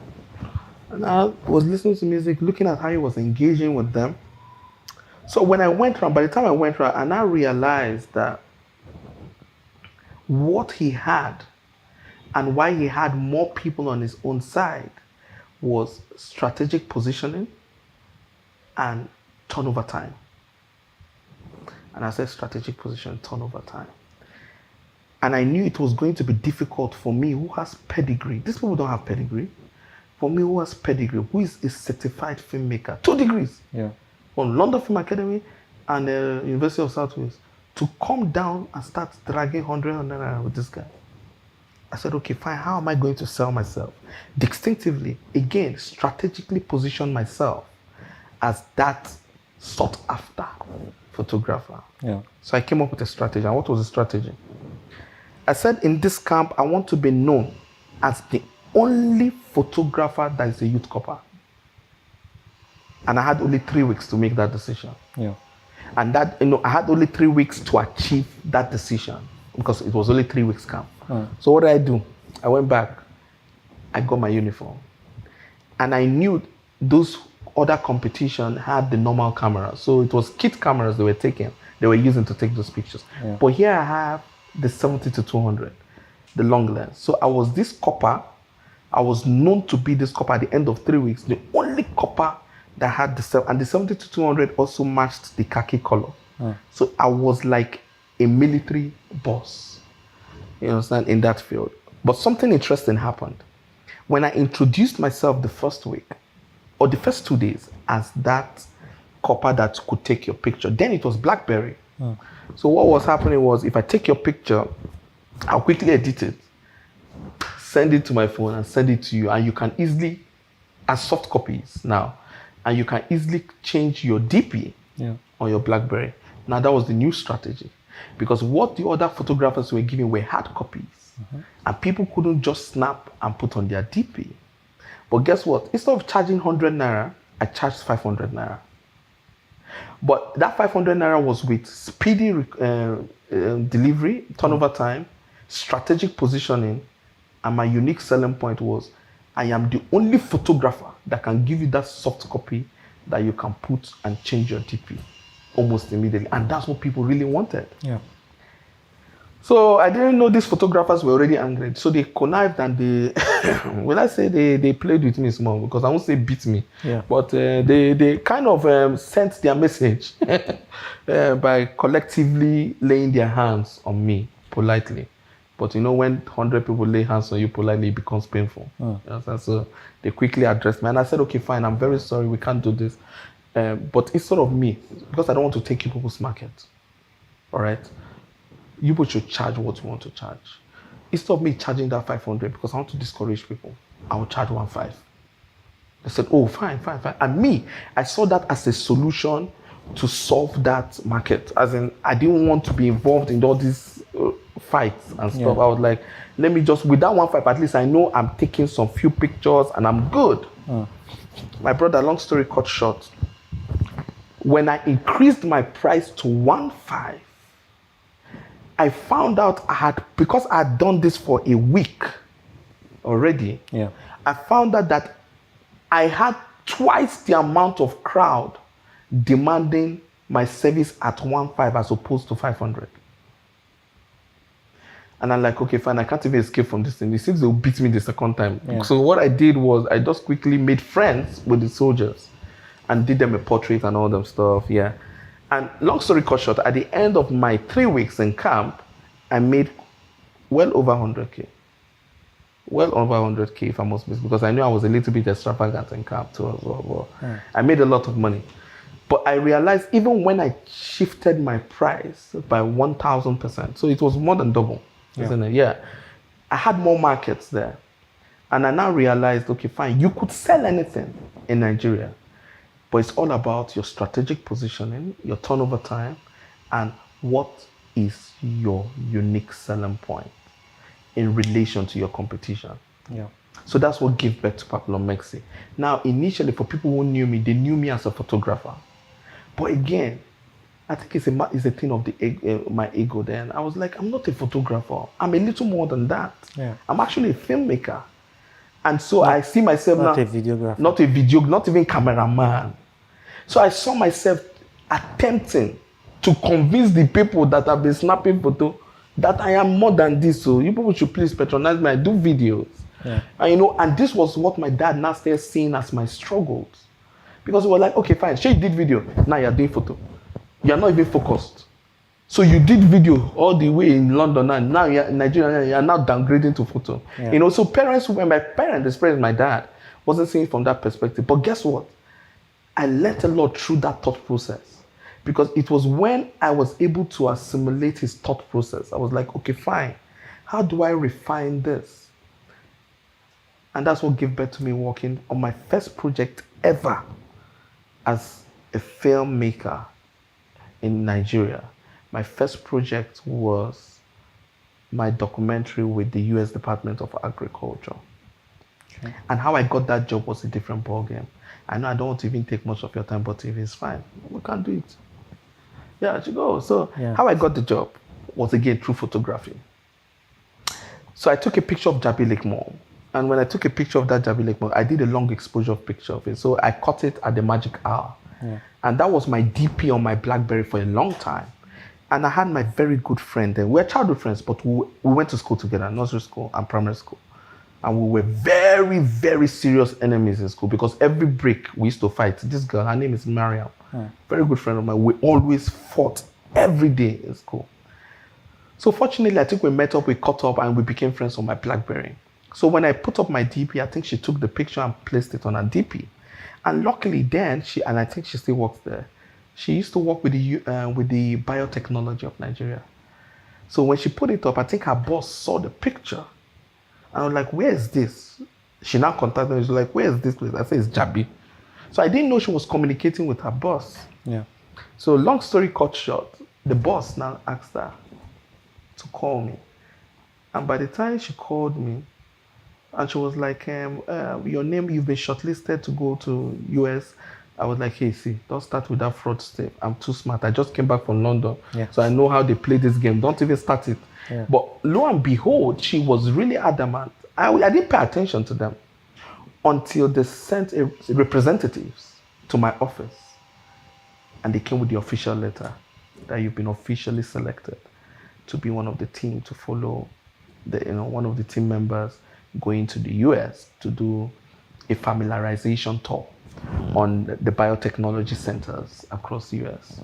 And I was listening to music, looking at how he was engaging with them. So when I went around, by the time I went around, and I realized that what he had and why he had more people on his own side was strategic positioning and turnover time. And I said strategic position, turnover time. And I knew it was going to be difficult for me, who has pedigree. These people don't have pedigree. For me, who has pedigree, who is a certified filmmaker, 2 degrees. Yeah. From London Film Academy and University of South Wales, to come down and start dragging 100 with this guy. I said, okay, fine, how am I going to sell myself? Distinctively, again, strategically position myself as that sought after photographer. Yeah. So I came up with a strategy. And what was the strategy? I said, in this camp, I want to be known as the only photographer that is a youth corper. And I had only 3 weeks to make that decision. Yeah. And that, I had only 3 weeks to achieve that decision, because it was only 3 weeks camp. So what did I do? I went back, I got my uniform. And I knew those other competition had the normal camera. So it was kit cameras they were using to take those pictures. Yeah. But here I have the 70 to 200, the long lens. So I was this copper. I was known to be this copper at the end of 3 weeks, the only copper that had and the 70 to 200 also matched the khaki color. So I was like a military boss, you understand, in that field. But something interesting happened. When I introduced myself the first week, or the first 2 days, as that copper that could take your picture, then it was BlackBerry. So what was happening was, if I take your picture, I'll quickly edit it, send it to my phone and send it to you, and you can easily, as soft copies now, and you can easily change your DP on your BlackBerry. Now that was the new strategy, because what the other photographers were giving were hard copies, and people couldn't just snap and put on their DP. But guess what? Instead of charging 100 naira, I charged 500 naira. But that 500 naira was with speedy delivery, turnover time, strategic positioning, and my unique selling point was, I am the only photographer that can give you that soft copy that you can put and change your DP almost immediately. And that's what people really wanted. Yeah. So I didn't know these photographers were already angry. So they connived and well, I say they played with me small, because I won't say beat me. Yeah. But they kind of sent their message by collectively laying their hands on me politely. But when 100 people lay hands on you politely, it becomes painful. So they quickly addressed me. And I said, okay, fine, I'm very sorry, we can't do this. But instead of me, because I don't want to take you people's market, all right? You both should charge what you want to charge. Instead of me charging that 500, because I want to discourage people, I will charge 1.5. They said, oh, fine. And me, I saw that as a solution to solve that market. As in, I didn't want to be involved in all this fights and stuff. I was like, let me just, with that 1.5, at least I know I'm taking some few pictures and I'm good. My brother, long story cut short, when I increased my price to 1.5, I found out because I had done this for a week already, I found out that I had twice the amount of crowd demanding my service at 1.5 as opposed to 500. And I'm like, okay, fine, I can't even escape from this thing. It seems they'll beat me the second time. So what I did was I just quickly made friends with the soldiers and did them a portrait and all them stuff, And long story cut short, at the end of my 3 weeks in camp, I made well over 100K. Well over 100K, if I must be, because I knew I was a little bit extravagant in camp too as well. But I made a lot of money. But I realized even when I shifted my price by 1,000%, so it was more than double, isn't it? I had more markets there. And I now realized, okay, fine, you could sell anything in Nigeria, but it's all about your strategic positioning, your turnover time, and what is your unique selling point in relation to your competition. So that's what gave birth to Papillon Mexi. Now, initially, for people who knew me, they knew me as a photographer. But again, I think it's a thing of my ego then. I was like, I'm not a photographer. I'm a little more than that. I'm actually a filmmaker. And so I see myself not now, a videographer. not even cameraman. So I saw myself attempting to convince the people that have been snapping photo that I am more than this. So you people should please patronize me. I do videos. And and this was what my dad now started seeing as my struggles. Because we were like, okay, fine, you did video, now you're doing photo. You're not even focused. So you did video all the way in London, and now you're in Nigeria, you're now downgrading to photo. So parents, when my parents, especially my dad, wasn't seeing it from that perspective. But guess what? I learned a lot through that thought process. Because it was when I was able to assimilate his thought process, I was like, okay, fine, how do I refine this? And that's what gave birth to me working on my first project ever as a filmmaker in Nigeria. My first project was my documentary with the US Department of Agriculture. And how I got that job was a different ballgame. I know I don't want to even take much of your time, but if it's fine, we can do it. Yeah, you go. So how I got the job was again through photography. So I took a picture of Jabi Lake Mall. And when I took a picture of that Jabi Lake Mall, I did a long exposure picture of it. So I caught it at the magic hour. And that was my DP on my BlackBerry for a long time. And I had my very good friend there. We're childhood friends, but we went to school together, nursery school and primary school. And we were very, very serious enemies in school because every break we used to fight. This girl, her name is Mariam, very good friend of mine. We always fought every day in school. So fortunately, I think we met up, we caught up, and we became friends on my BlackBerry. So when I put up my DP, I think she took the picture and placed it on her DP. And luckily then, and I think she still works there, she used to work with the biotechnology of Nigeria. So when she put it up, I think her boss saw the picture. And I was like, where is this? She now contacted me. She was like, where is this place? I said, it's Jabi. So I didn't know she was communicating with her boss. So long story cut short, the boss now asked her to call me. And by the time she called me, and she was like, your name, you've been shortlisted to go to US. I was like, hey, see, don't start with that fraud stuff. I'm too smart. I just came back from London. So I know how they play this game. Don't even start it. But lo and behold, she was really adamant. I didn't pay attention to them until they sent representatives to my office. And they came with the official letter that you've been officially selected to be one of the team, to follow one of the team members going to the US to do a familiarization tour on the biotechnology centers across the US.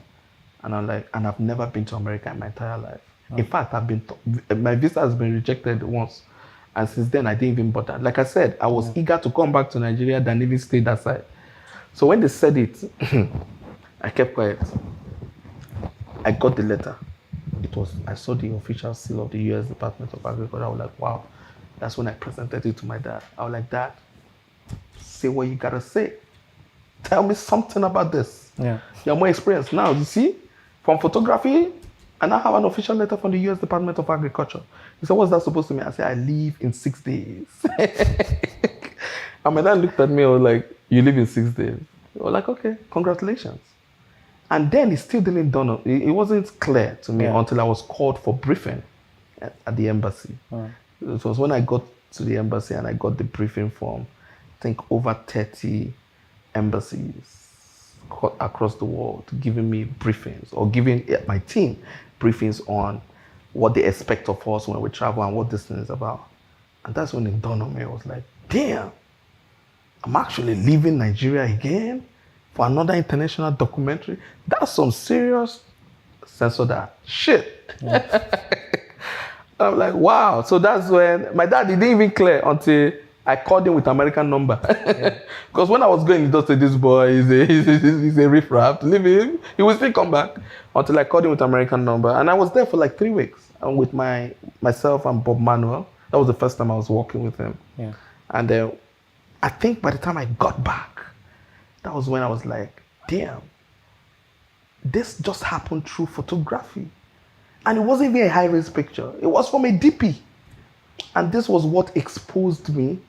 And I'm like, and I've never been to America in my entire life. In fact, my visa has been rejected once. And since then, I didn't even bother. Like I said, I was eager to come back to Nigeria than even stay that side. So when they said it, I kept quiet. I got the letter. I saw the official seal of the US Department of Agriculture. I was like, wow. That's when I presented it to my dad. I was like, Dad, say what you gotta say. Tell me something about this. You're more experienced now. You see, from photography And I have an official letter from the U.S. Department of Agriculture. He said, what's that supposed to mean? I said, I leave in 6 days. And my dad looked at me and was like, you leave in 6 days? I was like, okay, congratulations. And then it still didn't dawn on, it wasn't clear to me until I was called for briefing at the embassy. It was when I got to the embassy and I got the briefing from, I think, over 30 embassies across the world giving me briefings or giving my team briefings on what they expect of us when we travel and what this thing is about. And that's when it dawned on me. I was like, damn, I'm actually leaving Nigeria again for another international documentary. That's some serious censor that shit. I'm like, wow. So that's when my dad didn't even clear until I called him with American number. Because when I was going, he just said, this boy is a riffraff, leave him. He will still come back until I called him with American number. And I was there for like 3 weeks with myself and Bob Manuel. That was the first time I was working with him. Yeah. And I think by the time I got back, that was when I was like, damn, this just happened through photography. And it wasn't even a high-res picture. It was from a DP. And this was what exposed me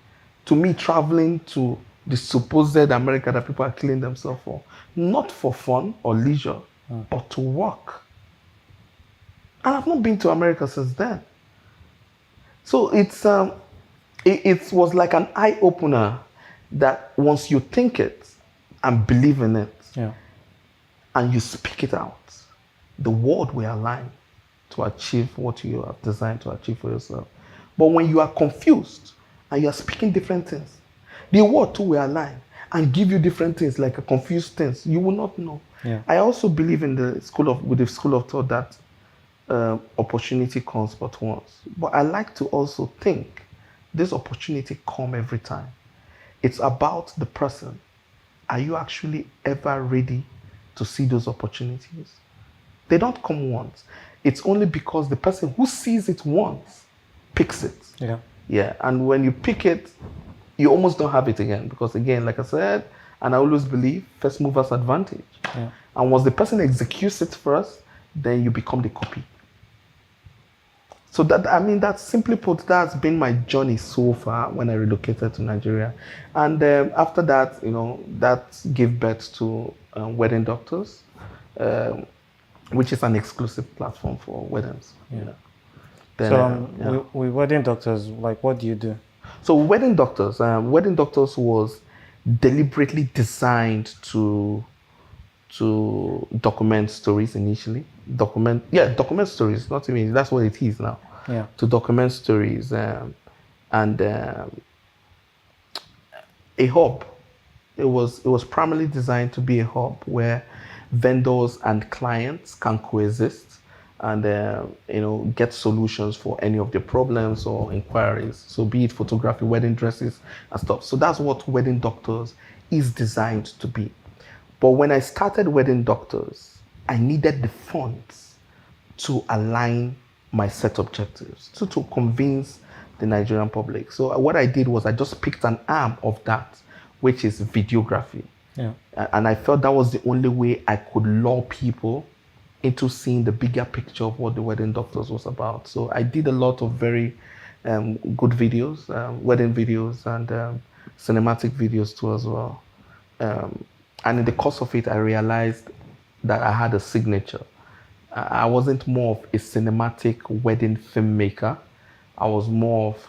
to me traveling to the supposed America that people are killing themselves for. Not for fun or leisure, but to work. And I've not been to America since then. So it was like an eye-opener that once you think it and believe in it, and you speak it out, the world will align to achieve what you have designed to achieve for yourself. But when you are confused and you are speaking different things, the world too will align and give you different things, like a confused things. You will not know. Yeah. I also believe in the school of thought that opportunity comes but once. But I like to also think this opportunity comes every time. It's about the person. Are you actually ever ready to see those opportunities? They don't come once. It's only because the person who sees it once picks it. Yeah. And when you pick it, you almost don't have it again. Because again, like I said, and I always believe, first mover's advantage. And once the person executes it first, then you become the copy. So that simply put, that's been my journey so far when I relocated to Nigeria. And after that, that gave birth to Wedding Doctors, which is an exclusive platform for weddings. Then, with Wedding Doctors, like, what do you do? So Wedding Doctors was deliberately designed to document stories initially. Document stories, not even, that's what it is now. To document stories and a hub. It was primarily designed to be a hub where vendors and clients can coexist and get solutions for any of their problems or inquiries. So be it photography, wedding dresses and stuff. So that's what Wedding Doctors is designed to be. But when I started Wedding Doctors, I needed the funds to align my set objectives, to convince the Nigerian public. So what I did was I just picked an arm of that, which is videography. And I felt that was the only way I could lure people into seeing the bigger picture of what the Wedding Doctors was about. So I did a lot of very good videos, wedding videos and cinematic videos too as well. And in the course of it, I realized that I had a signature. I wasn't more of a cinematic wedding filmmaker. I was more of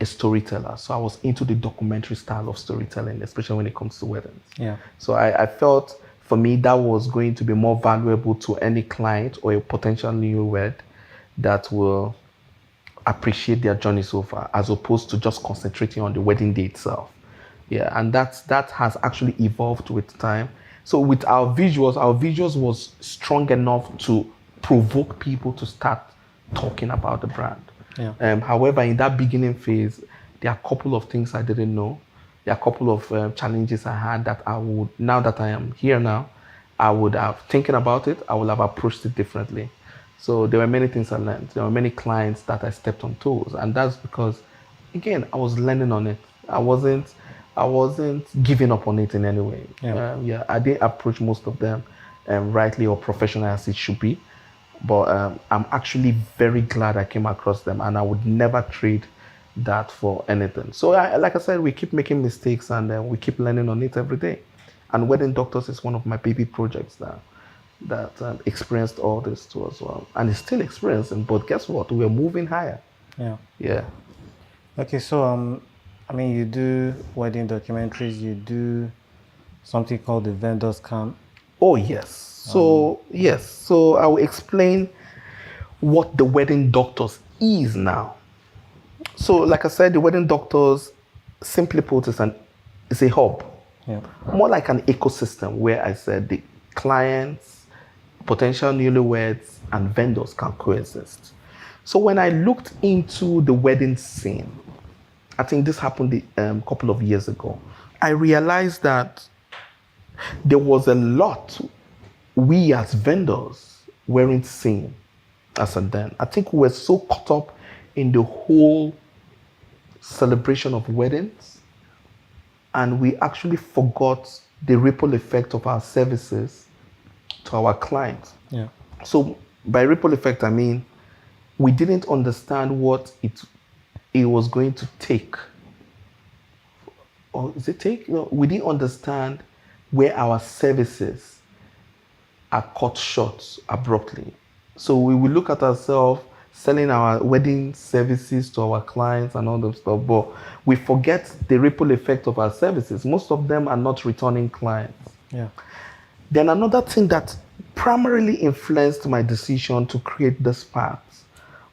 a storyteller. So I was into the documentary style of storytelling, especially when it comes to weddings. So I felt for me that was going to be more valuable to any client or a potential newlywed that will appreciate their journey so far, as opposed to just concentrating on the wedding day itself. And that has actually evolved with time. So with our visuals was strong enough to provoke people to start talking about the brand. However, in that beginning phase, there are a couple of things I didn't know. There are a couple of challenges I had that I would, now that I am here now, I would have, thinking about it, I would have approached it differently. So there were many things I learned. There were many clients that I stepped on toes. And that's because, again, I was learning on it. I wasn't giving up on it in any way. I didn't approach most of them rightly or professionally as it should be. But I'm actually very glad I came across them, and I would never trade that for anything. So, like I said, we keep making mistakes, and we keep learning on it every day. And Wedding Doctors is one of my baby projects now that experienced all this too as well, and it's still experiencing. But guess what? We're moving higher. Yeah. Yeah. Okay, so I mean, you do wedding documentaries. You do something called the vendors camp. Oh yes. So yes. So I will explain what the Wedding Doctors is now. So, like I said, the Wedding Doctors, simply put, is a hub. Yeah. More like an ecosystem where I said the clients, potential newlyweds, and vendors can coexist. So when I looked into the wedding scene, I think this happened a couple of years ago, I realized that there was a lot we as vendors weren't seeing as a then. I think we were so caught up in the whole celebration of weddings, and we actually forgot the ripple effect of our services to our clients. Yeah. So by ripple effect, I mean we didn't understand what it was going to take. Or is it take? No, we didn't understand where our services are cut short abruptly. So we will look at ourselves selling our wedding services to our clients and all that stuff, but we forget the ripple effect of our services. Most of them are not returning clients. Yeah. Then another thing that primarily influenced my decision to create this path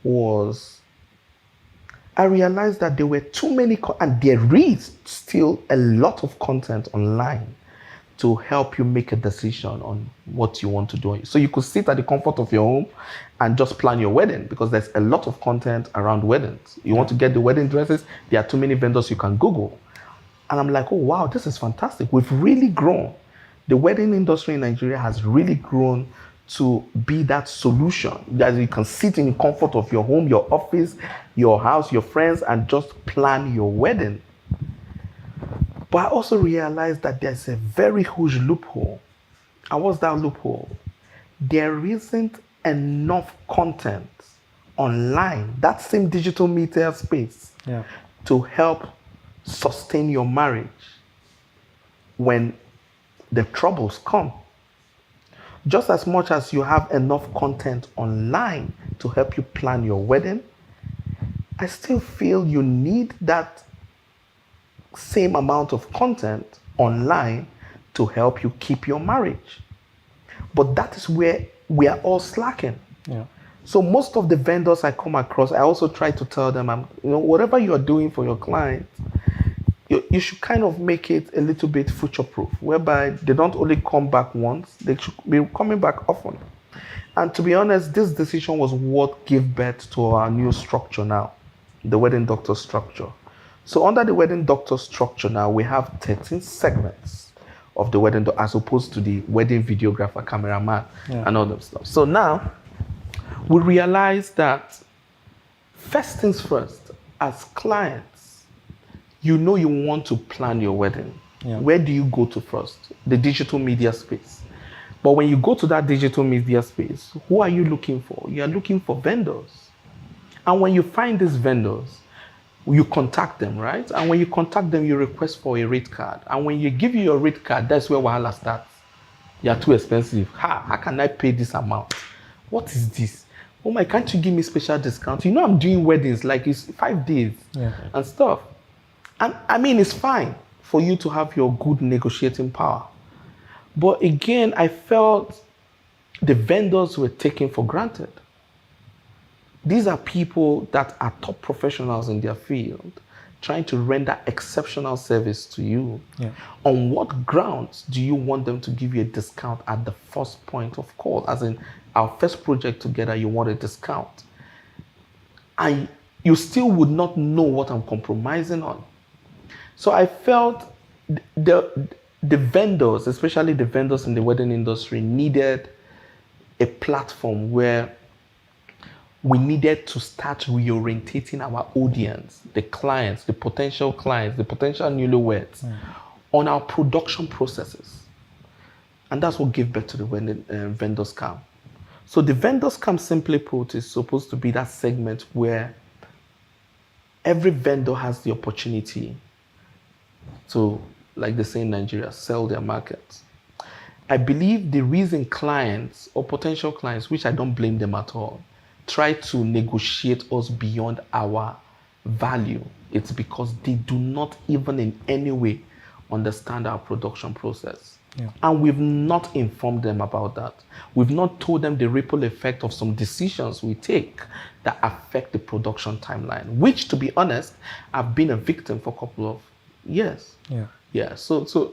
was I realized that there were too many, and there is still a lot of content online to help you make a decision on what you want to do. So you could sit at the comfort of your home and just plan your wedding, because there's a lot of content around weddings. You want to get the wedding dresses, there are too many vendors you can Google. And I'm like, oh wow, this is fantastic. We've really grown. The wedding industry in Nigeria has really grown to be that solution that you can sit in the comfort of your home, your office, your house, your friends, and just plan your wedding. But I also realized that there's a very huge loophole. And what's that loophole? There isn't enough content online, that same digital media space, to help sustain your marriage when the troubles come. Just as much as you have enough content online to help you plan your wedding, I still feel you need that same amount of content online to help you keep your marriage. But that is where we are all slacking. Yeah. So most of the vendors I come across, I also try to tell them, whatever you are doing for your clients, you should kind of make it a little bit future-proof, whereby they don't only come back once, they should be coming back often. And to be honest, this decision was what gave birth to our new structure now, the Wedding Doctor structure. So under the Wedding Doctor structure now, we have 13 segments of the wedding, as opposed to the wedding videographer, cameraman, and all that stuff. So now, we realize that first things first, as clients, you want to plan your wedding. Yeah. Where do you go to first? The digital media space. But when you go to that digital media space, who are you looking for? You are looking for vendors. And when you find these vendors, you contact them, right? And when you contact them, you request for a rate card. And when you give you your rate card, that's where wahala starts. You are too expensive. How can I pay this amount? What is this? Oh my, can't you give me special discount? I'm doing weddings, like it's 5 days and stuff. And I mean, it's fine for you to have your good negotiating power. But again, I felt the vendors were taken for granted. These are people that are top professionals in their field, trying to render exceptional service to you. Yeah. On what grounds do you want them to give you a discount at the first point of call? As in, our first project together, you want a discount. And you still would not know what I'm compromising on. So I felt the vendors, especially the vendors in the wedding industry, needed a platform where we needed to start reorientating our audience, the clients, the potential newlyweds, on our production processes. And that's what gave birth to the wedding vendors camp. So the vendors camp, simply put, is supposed to be that segment where every vendor has the opportunity to, like they say in Nigeria, sell their market. I believe the reason clients or potential clients, which I don't blame them at all, try to negotiate us beyond our value, it's because they do not even in any way understand our production process. Yeah. And we've not informed them about that. We've not told them the ripple effect of some decisions we take that affect the production timeline, which, to be honest, I've been a victim for a couple of years. Yeah. Yeah.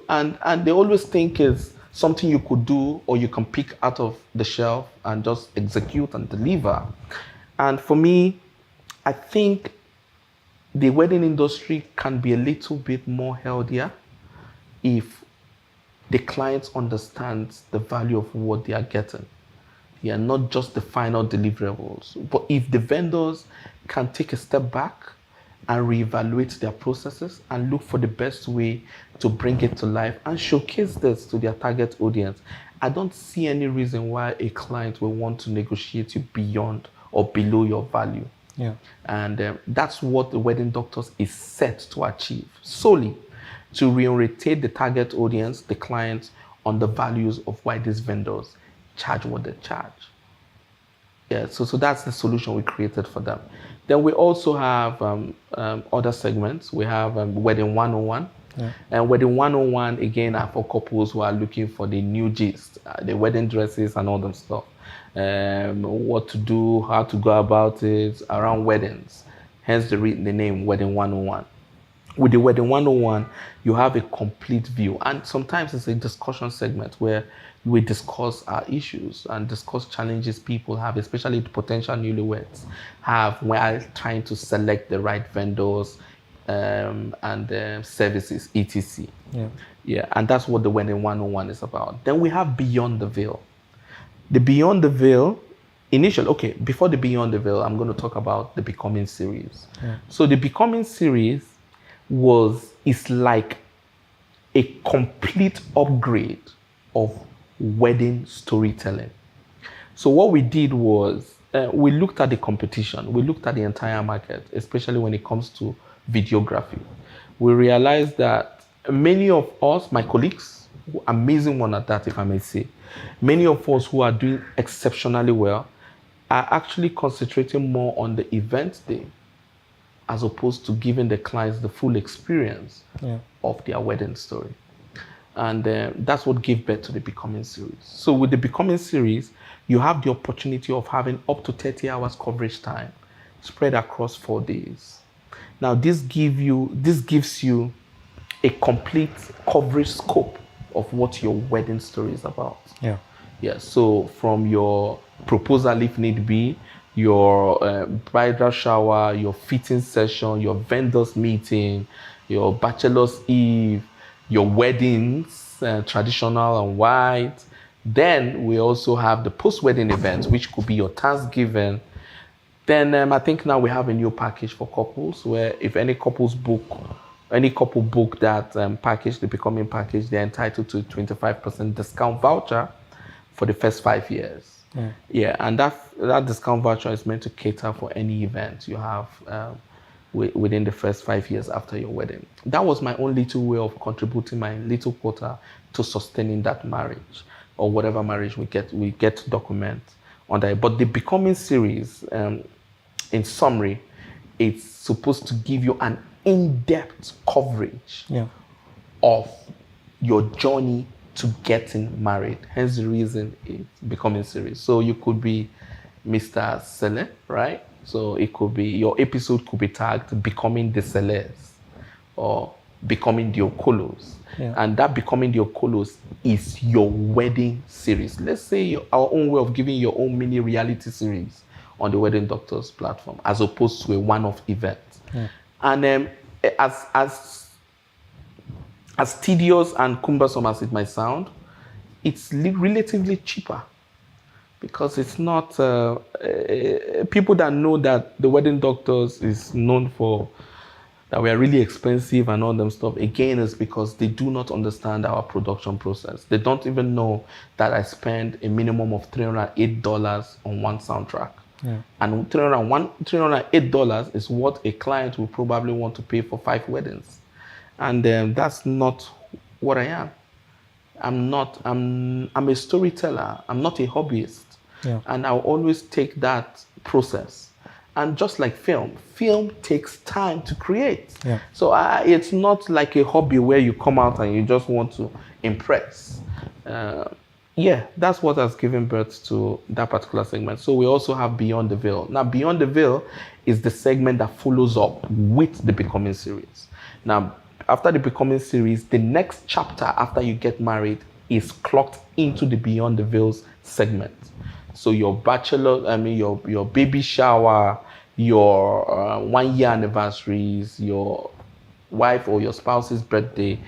And they always think is something you could do or you can pick out of the shelf and just execute and deliver. And for me, I think the wedding industry can be a little bit more healthier if the clients understand the value of what they are getting. Yeah, not just the final deliverables. But if the vendors can take a step back and reevaluate their processes and look for the best way to bring it to life and showcase this to their target audience, I don't see any reason why a client will want to negotiate you beyond or below your value. Yeah. And that's what the Wedding Doctors is set to achieve, solely to reorientate the target audience, the clients, on the values of why these vendors charge what they charge. Yeah, so that's the solution we created for them. Then we also have other segments. We have Wedding 101. Yeah. And Wedding 101, again, are for couples who are looking for the new gist, the wedding dresses and all that stuff. What to do, how to go about it around weddings. Hence the name Wedding 101. With the Wedding 101, you have a complete view. And sometimes it's a discussion segment where we discuss our issues and discuss challenges people have, especially the potential newlyweds have while trying to select the right vendors and services, etc. Yeah. Yeah, and that's what the Wedding 101 is about. Then we have Beyond the Veil. The Beyond the Veil, before the Beyond the Veil, I'm going to talk about the Becoming series. Yeah. So the Becoming series is like a complete upgrade of wedding storytelling. So what we did was we looked at the competition, we looked at the entire market, especially when it comes to videography. We realized that many of us, my colleagues, amazing one at that, if I may say, many of us who are doing exceptionally well are actually concentrating more on the event day as opposed to giving the clients the full experience of their wedding story. And that's what gave birth to the Becoming series. So with the Becoming series, you have the opportunity of having up to 30 hours coverage time spread across 4 days. Now, this gives you a complete coverage scope of what your wedding story is about. Yeah. Yeah. So from your proposal, if need be, your bridal shower, your fitting session, your vendors meeting, your bachelor's eve, your weddings, traditional and white. Then we also have the post-wedding events, which could be your Thanksgiving. Then I think now we have a new package for couples where if any couple book that package, the Becoming package, they're entitled to a 25% discount voucher for the first 5 years. Yeah, and that discount voucher is meant to cater for any event you have within the first 5 years after your wedding. That was my own little way of contributing my little quota to sustaining that marriage or whatever marriage we get to document on that. But the Becoming series, in summary, it's supposed to give you an in-depth coverage of your journey to getting married. Hence the reason it's Becoming series. So you could be Mr. Sele, right? So it could be, your episode could be tagged Becoming the Celeste or Becoming the Okolos. And that Becoming the Okolos is your wedding series. Let's say our own way of giving your own mini reality series on the Wedding Doctors platform as opposed to a one-off event. And as tedious and cumbersome as it might sound, it's relatively cheaper because it's not people that know that the Wedding Doctors is known for that we are really expensive and all them stuff, again, is because they do not understand our production process. They don't even know that I spend a minimum of $308 on one soundtrack. Yeah. And $308 is what a client will probably want to pay for 5 weddings. And that's not what I am. I'm a storyteller. I'm not a hobbyist. Yeah. And I'll always take that process. And just like film takes time to create. Yeah. So it's not like a hobby where you come out and you just want to impress. That's what has given birth to that particular segment. So we also have Beyond the Veil. Now, Beyond the Veil is the segment that follows up with the Becoming series. Now, after the Becoming series, the next chapter after you get married is clocked into the Beyond the Veils segment. So your your baby shower, your 1-year anniversaries, your wife or your spouse's birthday,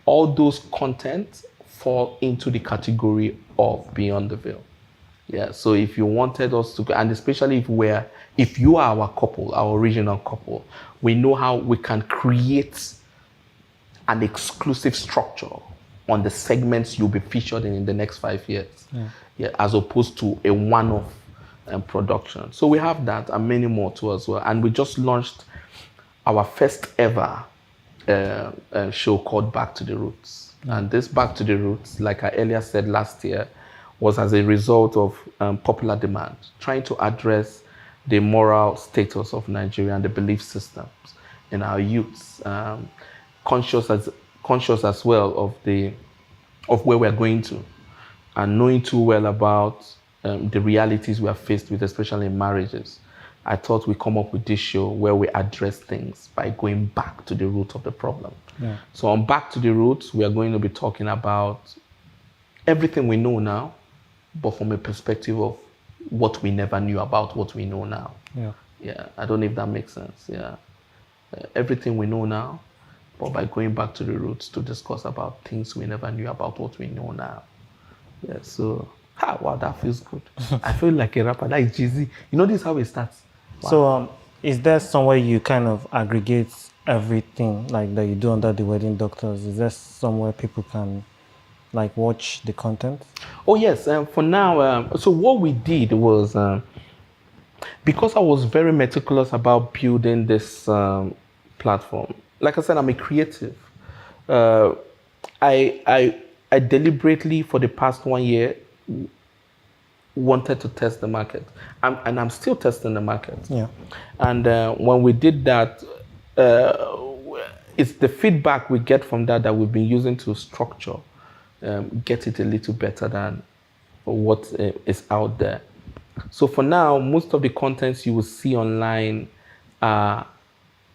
all those content fall into the category of Beyond the Veil. Yeah, so if you wanted us to, and especially if you are our couple, our original couple, we know how we can create an exclusive structure on the segments you'll be featured in the next 5 years. As opposed to a one-off production. So we have that and many more too as well. And we just launched our first ever show called Back to the Roots. And this Back to the Roots, like I earlier said last year, was as a result of popular demand, trying to address the moral status of Nigeria and the belief systems in our youths, conscious as well of where we're going to, and knowing too well about the realities we are faced with, especially in marriages. I thought we'd come up with this show where we address things by going back to the root of the problem. So on Back to the Roots, we are going to be talking about everything we know now, but from a perspective of what we never knew about what we know now. I don't know if that makes sense. Everything we know now, but by going back to the roots to discuss about things we never knew about what we know now. So, wow, that feels good. I feel like a rapper, like Jay-Z. You know, this is how it starts. Wow. So, is there somewhere you kind of aggregate everything like that you do under the Wedding Doctors? Is there somewhere people can like watch the content? Oh yes, for now, so what we did was, because I was very meticulous about building this platform. Like I said, I'm a creative. I deliberately, for the past 1 year, wanted to test the market. And I'm still testing the market. And when we did that, it's the feedback we get from that we've been using to structure, get it a little better than what is out there. So for now, most of the contents you will see online are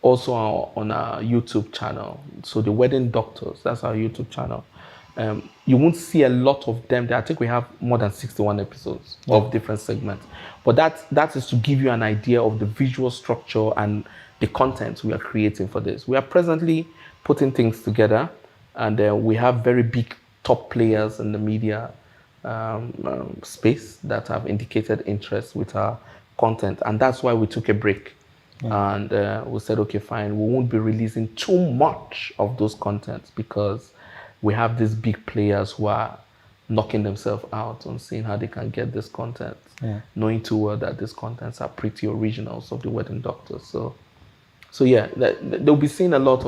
also on our YouTube channel. So the Wedding Doctors, that's our YouTube channel. You won't see a lot of them there. I think we have more than 61 episodes of different segments. But that is to give you an idea of the visual structure and the content we are creating for this. We are presently putting things together, and we have very big top players in the media space that have indicated interest with our content. And that's why we took a break. And we said, okay, fine, we won't be releasing too much of those contents because we have these big players who are knocking themselves out on seeing how they can get this content, knowing too well that these contents are pretty originals of the Wedding Doctors. So yeah, they'll be seeing a lot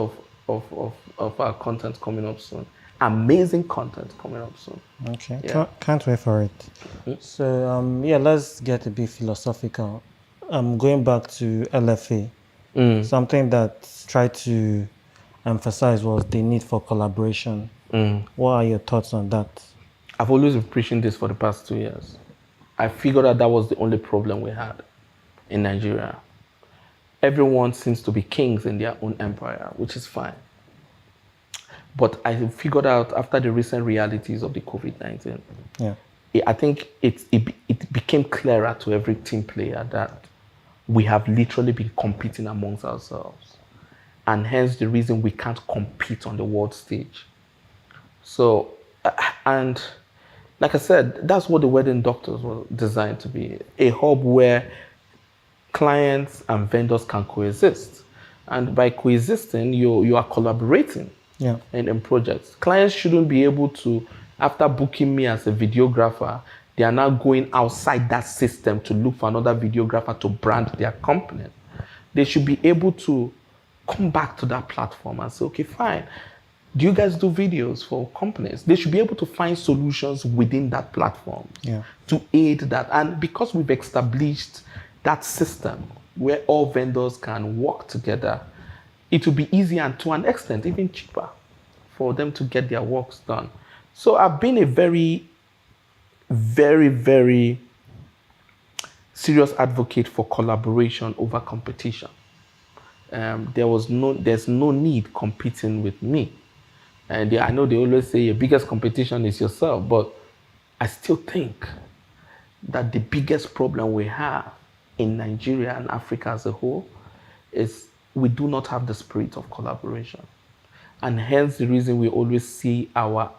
of our content coming up soon. Amazing content coming up soon. Okay, can't wait for it. So let's get a bit philosophical. Going back to LFA, something that tried to emphasize was the need for collaboration. What are your thoughts on that? I've always been preaching this for the past 2 years. I figured out that was the only problem we had in Nigeria. Everyone seems to be kings in their own empire, which is fine. But I figured out after the recent realities of the COVID-19, I think it became clearer to every team player that we have literally been competing amongst ourselves. And hence the reason we can't compete on the world stage. So, and like I said, that's what the Wedding Doctors were designed to be. A hub where clients and vendors can coexist. And by coexisting, you are collaborating Yeah. in projects. Clients shouldn't be able to, after booking me as a videographer, they are now going outside that system to look for another videographer to brand their company. They should be able to come back to that platform and say, okay, fine. Do you guys do videos for companies? They should be able to find solutions within that platform to aid that. And because we've established that system where all vendors can work together, it will be easier and to an extent even cheaper for them to get their works done. So I've been a very, very, very serious advocate for collaboration over competition. There's no need competing with me. And I know they always say your biggest competition is yourself, but I still think that the biggest problem we have in Nigeria and Africa as a whole is we do not have the spirit of collaboration. And hence the reason we always see our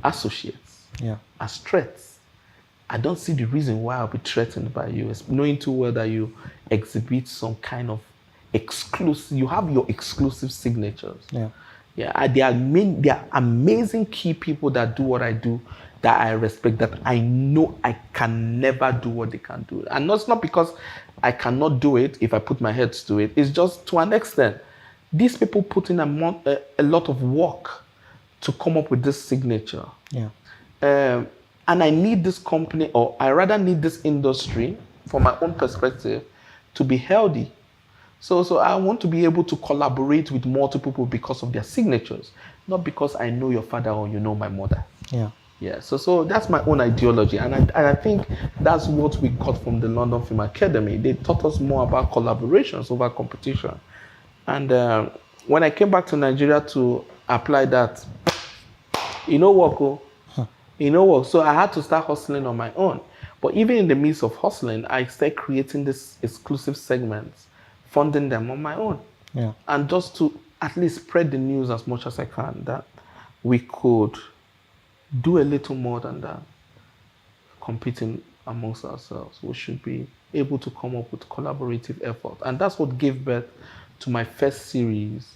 associates as threats. I don't see the reason why I'll be threatened by you, knowing too well that you exhibit some kind of exclusive, you have your exclusive signatures. Yeah, they are amazing key people that do what I do, that I respect, that I know I can never do what they can do. And it's not because I cannot do it if I put my head to it. It's just to an extent. These people put in a lot of work to come up with this signature. And I need this company, or I rather need this industry, from my own perspective, to be healthy. So I want to be able to collaborate with multiple people because of their signatures, not because I know your father or you know my mother. Yeah. So that's my own ideology, and I think that's what we got from the London Film Academy. They taught us more about collaborations over competition. And when I came back to Nigeria to apply that, so I had to start hustling on my own. But even in the midst of hustling, I started creating these exclusive segments, funding them on my own. And just to at least spread the news as much as I can that we could do a little more than that, competing amongst ourselves. We should be able to come up with collaborative effort. And that's what gave birth to my first series,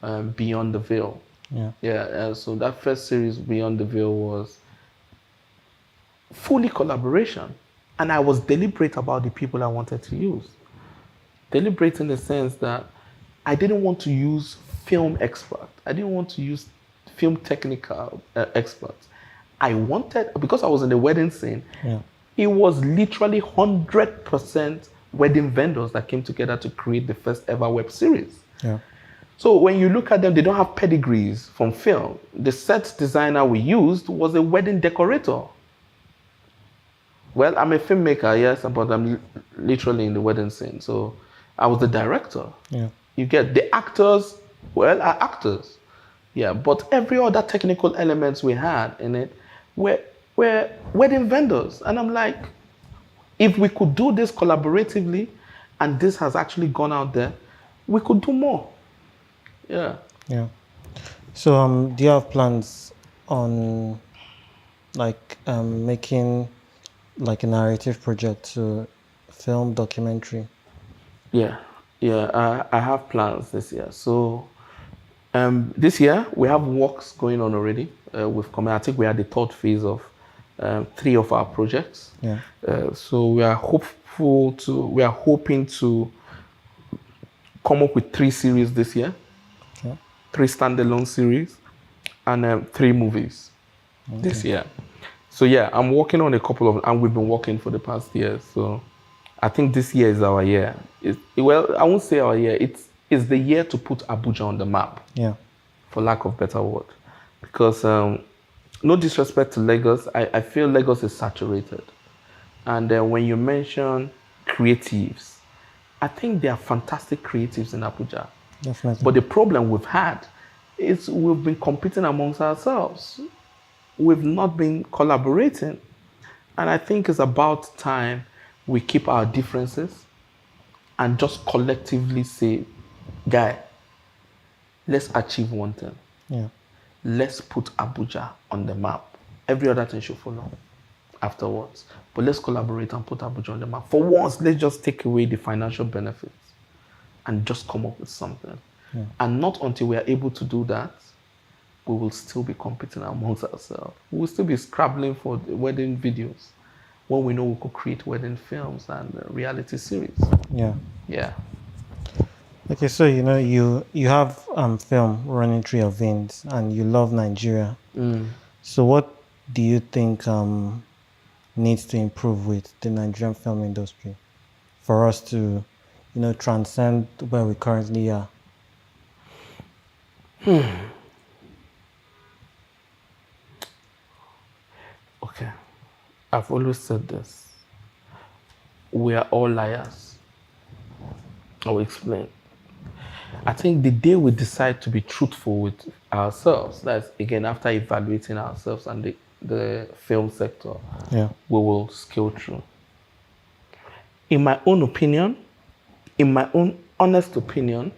Beyond the Veil. So that first series, Beyond the Veil, was fully collaboration. And I was deliberate about the people I wanted to use. Deliberate in the sense that I didn't want to use film experts. I didn't want to use film technical experts. I wanted, because I was in the wedding scene, it was literally 100% wedding vendors that came together to create the first ever web series. So when you look at them, they don't have pedigrees from film. The set designer we used was a wedding decorator. Well, I'm a filmmaker, yes, but I'm literally in the wedding scene. So I was the director. You get the actors, are actors. But every other technical elements we had in it were wedding vendors. And I'm like, if we could do this collaboratively, and this has actually gone out there, we could do more. So do you have plans on making like a narrative project to film documentary? I have plans this year. So this year we have works going on already. I think we are the third phase of 3 of our projects. So we are hoping to come up with 3 series this year, 3 standalone series, and 3 movies this year. So I'm working on a couple of, and we've been working for the past year. So I think this year is our year. Well, I won't say our year. It's the year to put Abuja on the map. For lack of better word, because no disrespect to Lagos, I feel Lagos is saturated. And when you mention creatives, I think there are fantastic creatives in Abuja. Definitely. But the problem we've had is we've been competing amongst ourselves. We've not been collaborating. And I think it's about time we keep our differences and just collectively say, guy, let's achieve one thing. Let's put Abuja on the map. Every other thing should follow afterwards. But let's collaborate and put Abuja on the map. For once, let's just take away the financial benefits. and just come up with something. Yeah. And not until we are able to do that, we will still be competing amongst ourselves. We will still be scrabbling for the wedding videos when we know we could create wedding films and reality series. Yeah. Yeah. Okay, so you have film running through your veins and you love Nigeria. So what do you think needs to improve with the Nigerian film industry for us to, transcend where we currently are? Okay. I've always said this. We are all liars. I will explain. I think the day we decide to be truthful with ourselves, that's again after evaluating ourselves and the film sector, Yeah. we will scale through. In my own opinion, in my own honest opinion,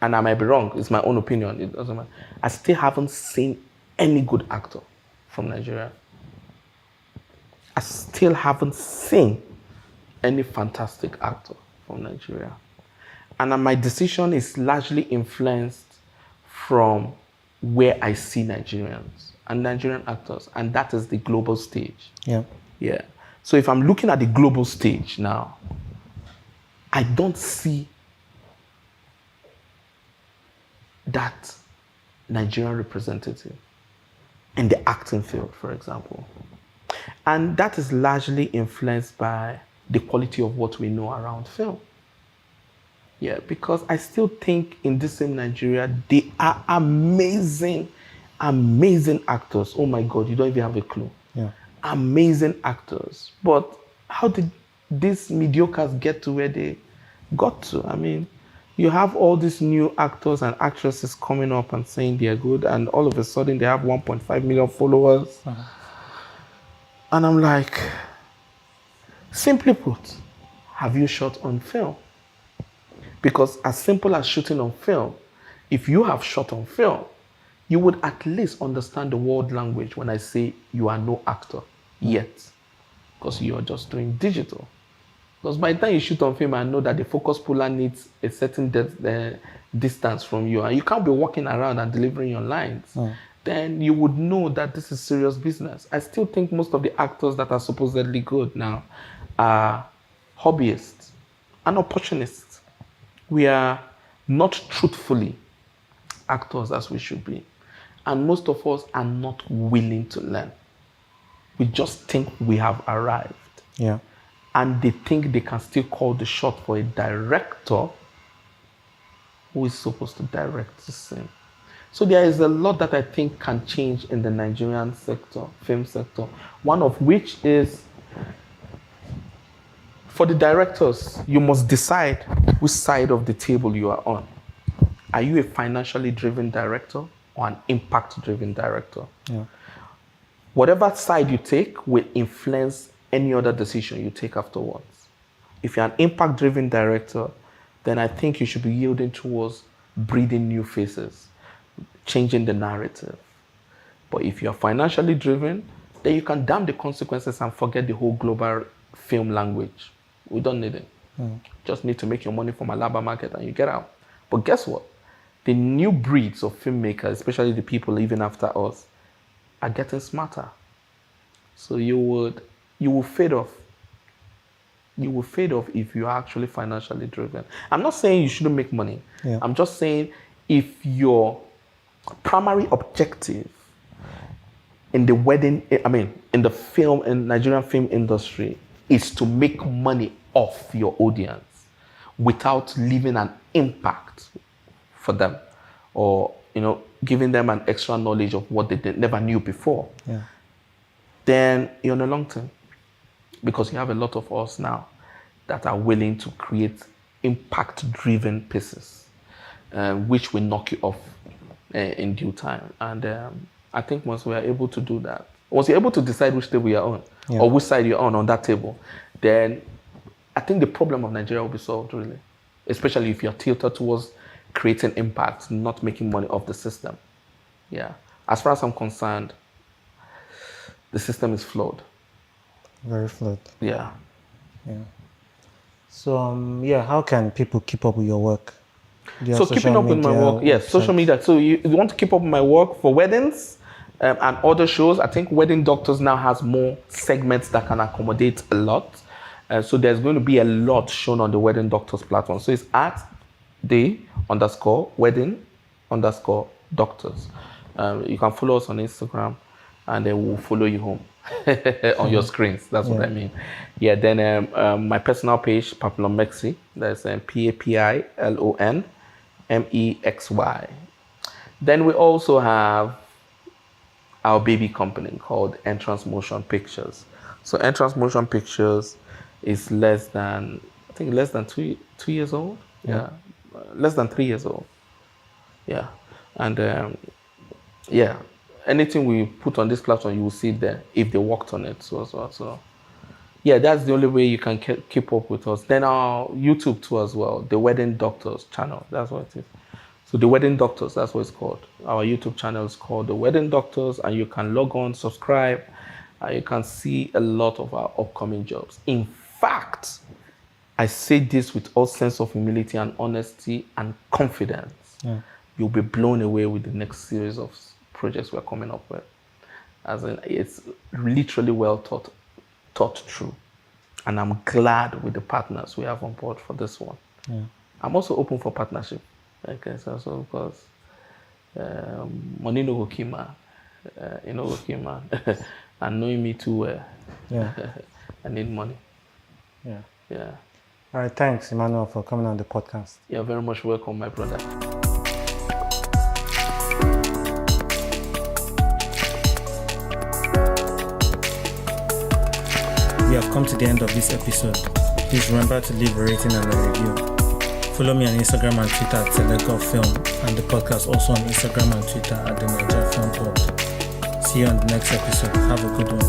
and I might be wrong, it's my own opinion, it doesn't matter. I still haven't seen any good actor from Nigeria. I still haven't seen any fantastic actor from Nigeria. And my decision is largely influenced from where I see Nigerians and Nigerian actors, and that is the global stage. Yeah. Yeah. So if I'm looking at the global stage now, I don't see that Nigerian representative in the acting field, for example. And that is largely influenced by the quality of what we know around film. Yeah, because I still think in this same Nigeria, they are amazing, amazing actors. Oh my God, you don't even have a clue. Yeah. Amazing actors. But how did these mediocres get to where they got to? I mean, you have all these new actors and actresses coming up and saying they're good, and all of a sudden they have 1.5 million followers. And I'm like, simply put, have you shot on film? Because as simple as shooting on film, if you have shot on film, you would at least understand the world language when I say you are no actor yet, because you're just doing digital. Because by the time you shoot on film, I know that the focus puller needs a certain distance from you, and you can't be walking around and delivering your lines. Then you would know that this is serious business. I still think most of the actors that are supposedly good now are hobbyists and opportunists. We are not truthfully actors as we should be. And most of us are not willing to learn. We just think we have arrived. Yeah. And they think they can still call the shot for a director who is supposed to direct the scene. So there is a lot that I think can change in the Nigerian sector, film sector. One of which is, for the directors, you must decide which side of the table you are on. Are you a financially driven director or an impact-driven director? Yeah. Whatever side you take will influence any other decision you take afterwards. If you're an impact-driven director, then I think you should be yielding towards breeding new faces, changing the narrative. But if you're financially driven, then you can damn the consequences and forget the whole global film language. We don't need it. Just need to make your money from Alaba market and you get out. But guess what? The new breeds of filmmakers, especially the people living after us, are getting smarter. So you will fade off. You will fade off if you are actually financially driven. I'm not saying you shouldn't make money. Yeah. I'm just saying if your primary objective in the in the film and Nigerian film industry is to make money off your audience without leaving an impact for them, or giving them an extra knowledge of what they never knew before, Yeah. then you're on a long term, because you have a lot of us now that are willing to create impact-driven pieces, which will knock you off in due time. And I think once we are able to do that, once you're able to decide which table you're on, Yeah. or which side you're on that table, then I think the problem of Nigeria will be solved, really. Especially if you're tilted towards creating impact, not making money off the system. Yeah. As far as I'm concerned, the system is flawed. Very flawed. Yeah. Yeah. So yeah, how can people keep up with your work? Do you have So keeping social up with my media, work, yes, social websites? media. So you want to keep up with my work for weddings and other shows. I think Wedding Doctors now has more segments that can accommodate a lot. So there's going to be a lot shown on the Wedding Doctors platform. So it's at @the_wedding_doctors. You can follow us on Instagram, and then we'll follow you home on your screens. That's what I mean. Yeah. Then my personal page, Papillon Mexi. That's PAPILONMEXY. Then we also have our baby company called Entrance Motion Pictures. So Entrance Motion Pictures is less than 2 years old. Yeah, less than 3 years old. Yeah, and yeah, anything we put on this platform, you will see it there if they worked on it. So yeah, that's the only way you can keep up with us. Then our YouTube too as well, the Wedding Doctors channel. That's what it is. So the Wedding Doctors, that's what it's called. Our YouTube channel is called the Wedding Doctors, and you can log on, subscribe, and you can see a lot of our upcoming jobs. In fact, I say this with all sense of humility and honesty and confidence. You'll be blown away with the next series of projects we're coming up with. As in, it's literally well thought through. And I'm glad with the partners we have on board for this one. I'm also open for partnership. Okay, so because money no go kill man, you know go kill man, and knowing me too well, I need money. Yeah. Yeah. All right. Thanks, Emmanuel, for coming on the podcast. You're very much welcome, my brother. We have come to the end of this episode. Please remember to leave a rating and a review. Follow me on Instagram and Twitter at @SelectGolfFilm, and the podcast also on Instagram and Twitter at the Naija Filmmaker. See you on the next episode. Have a good one.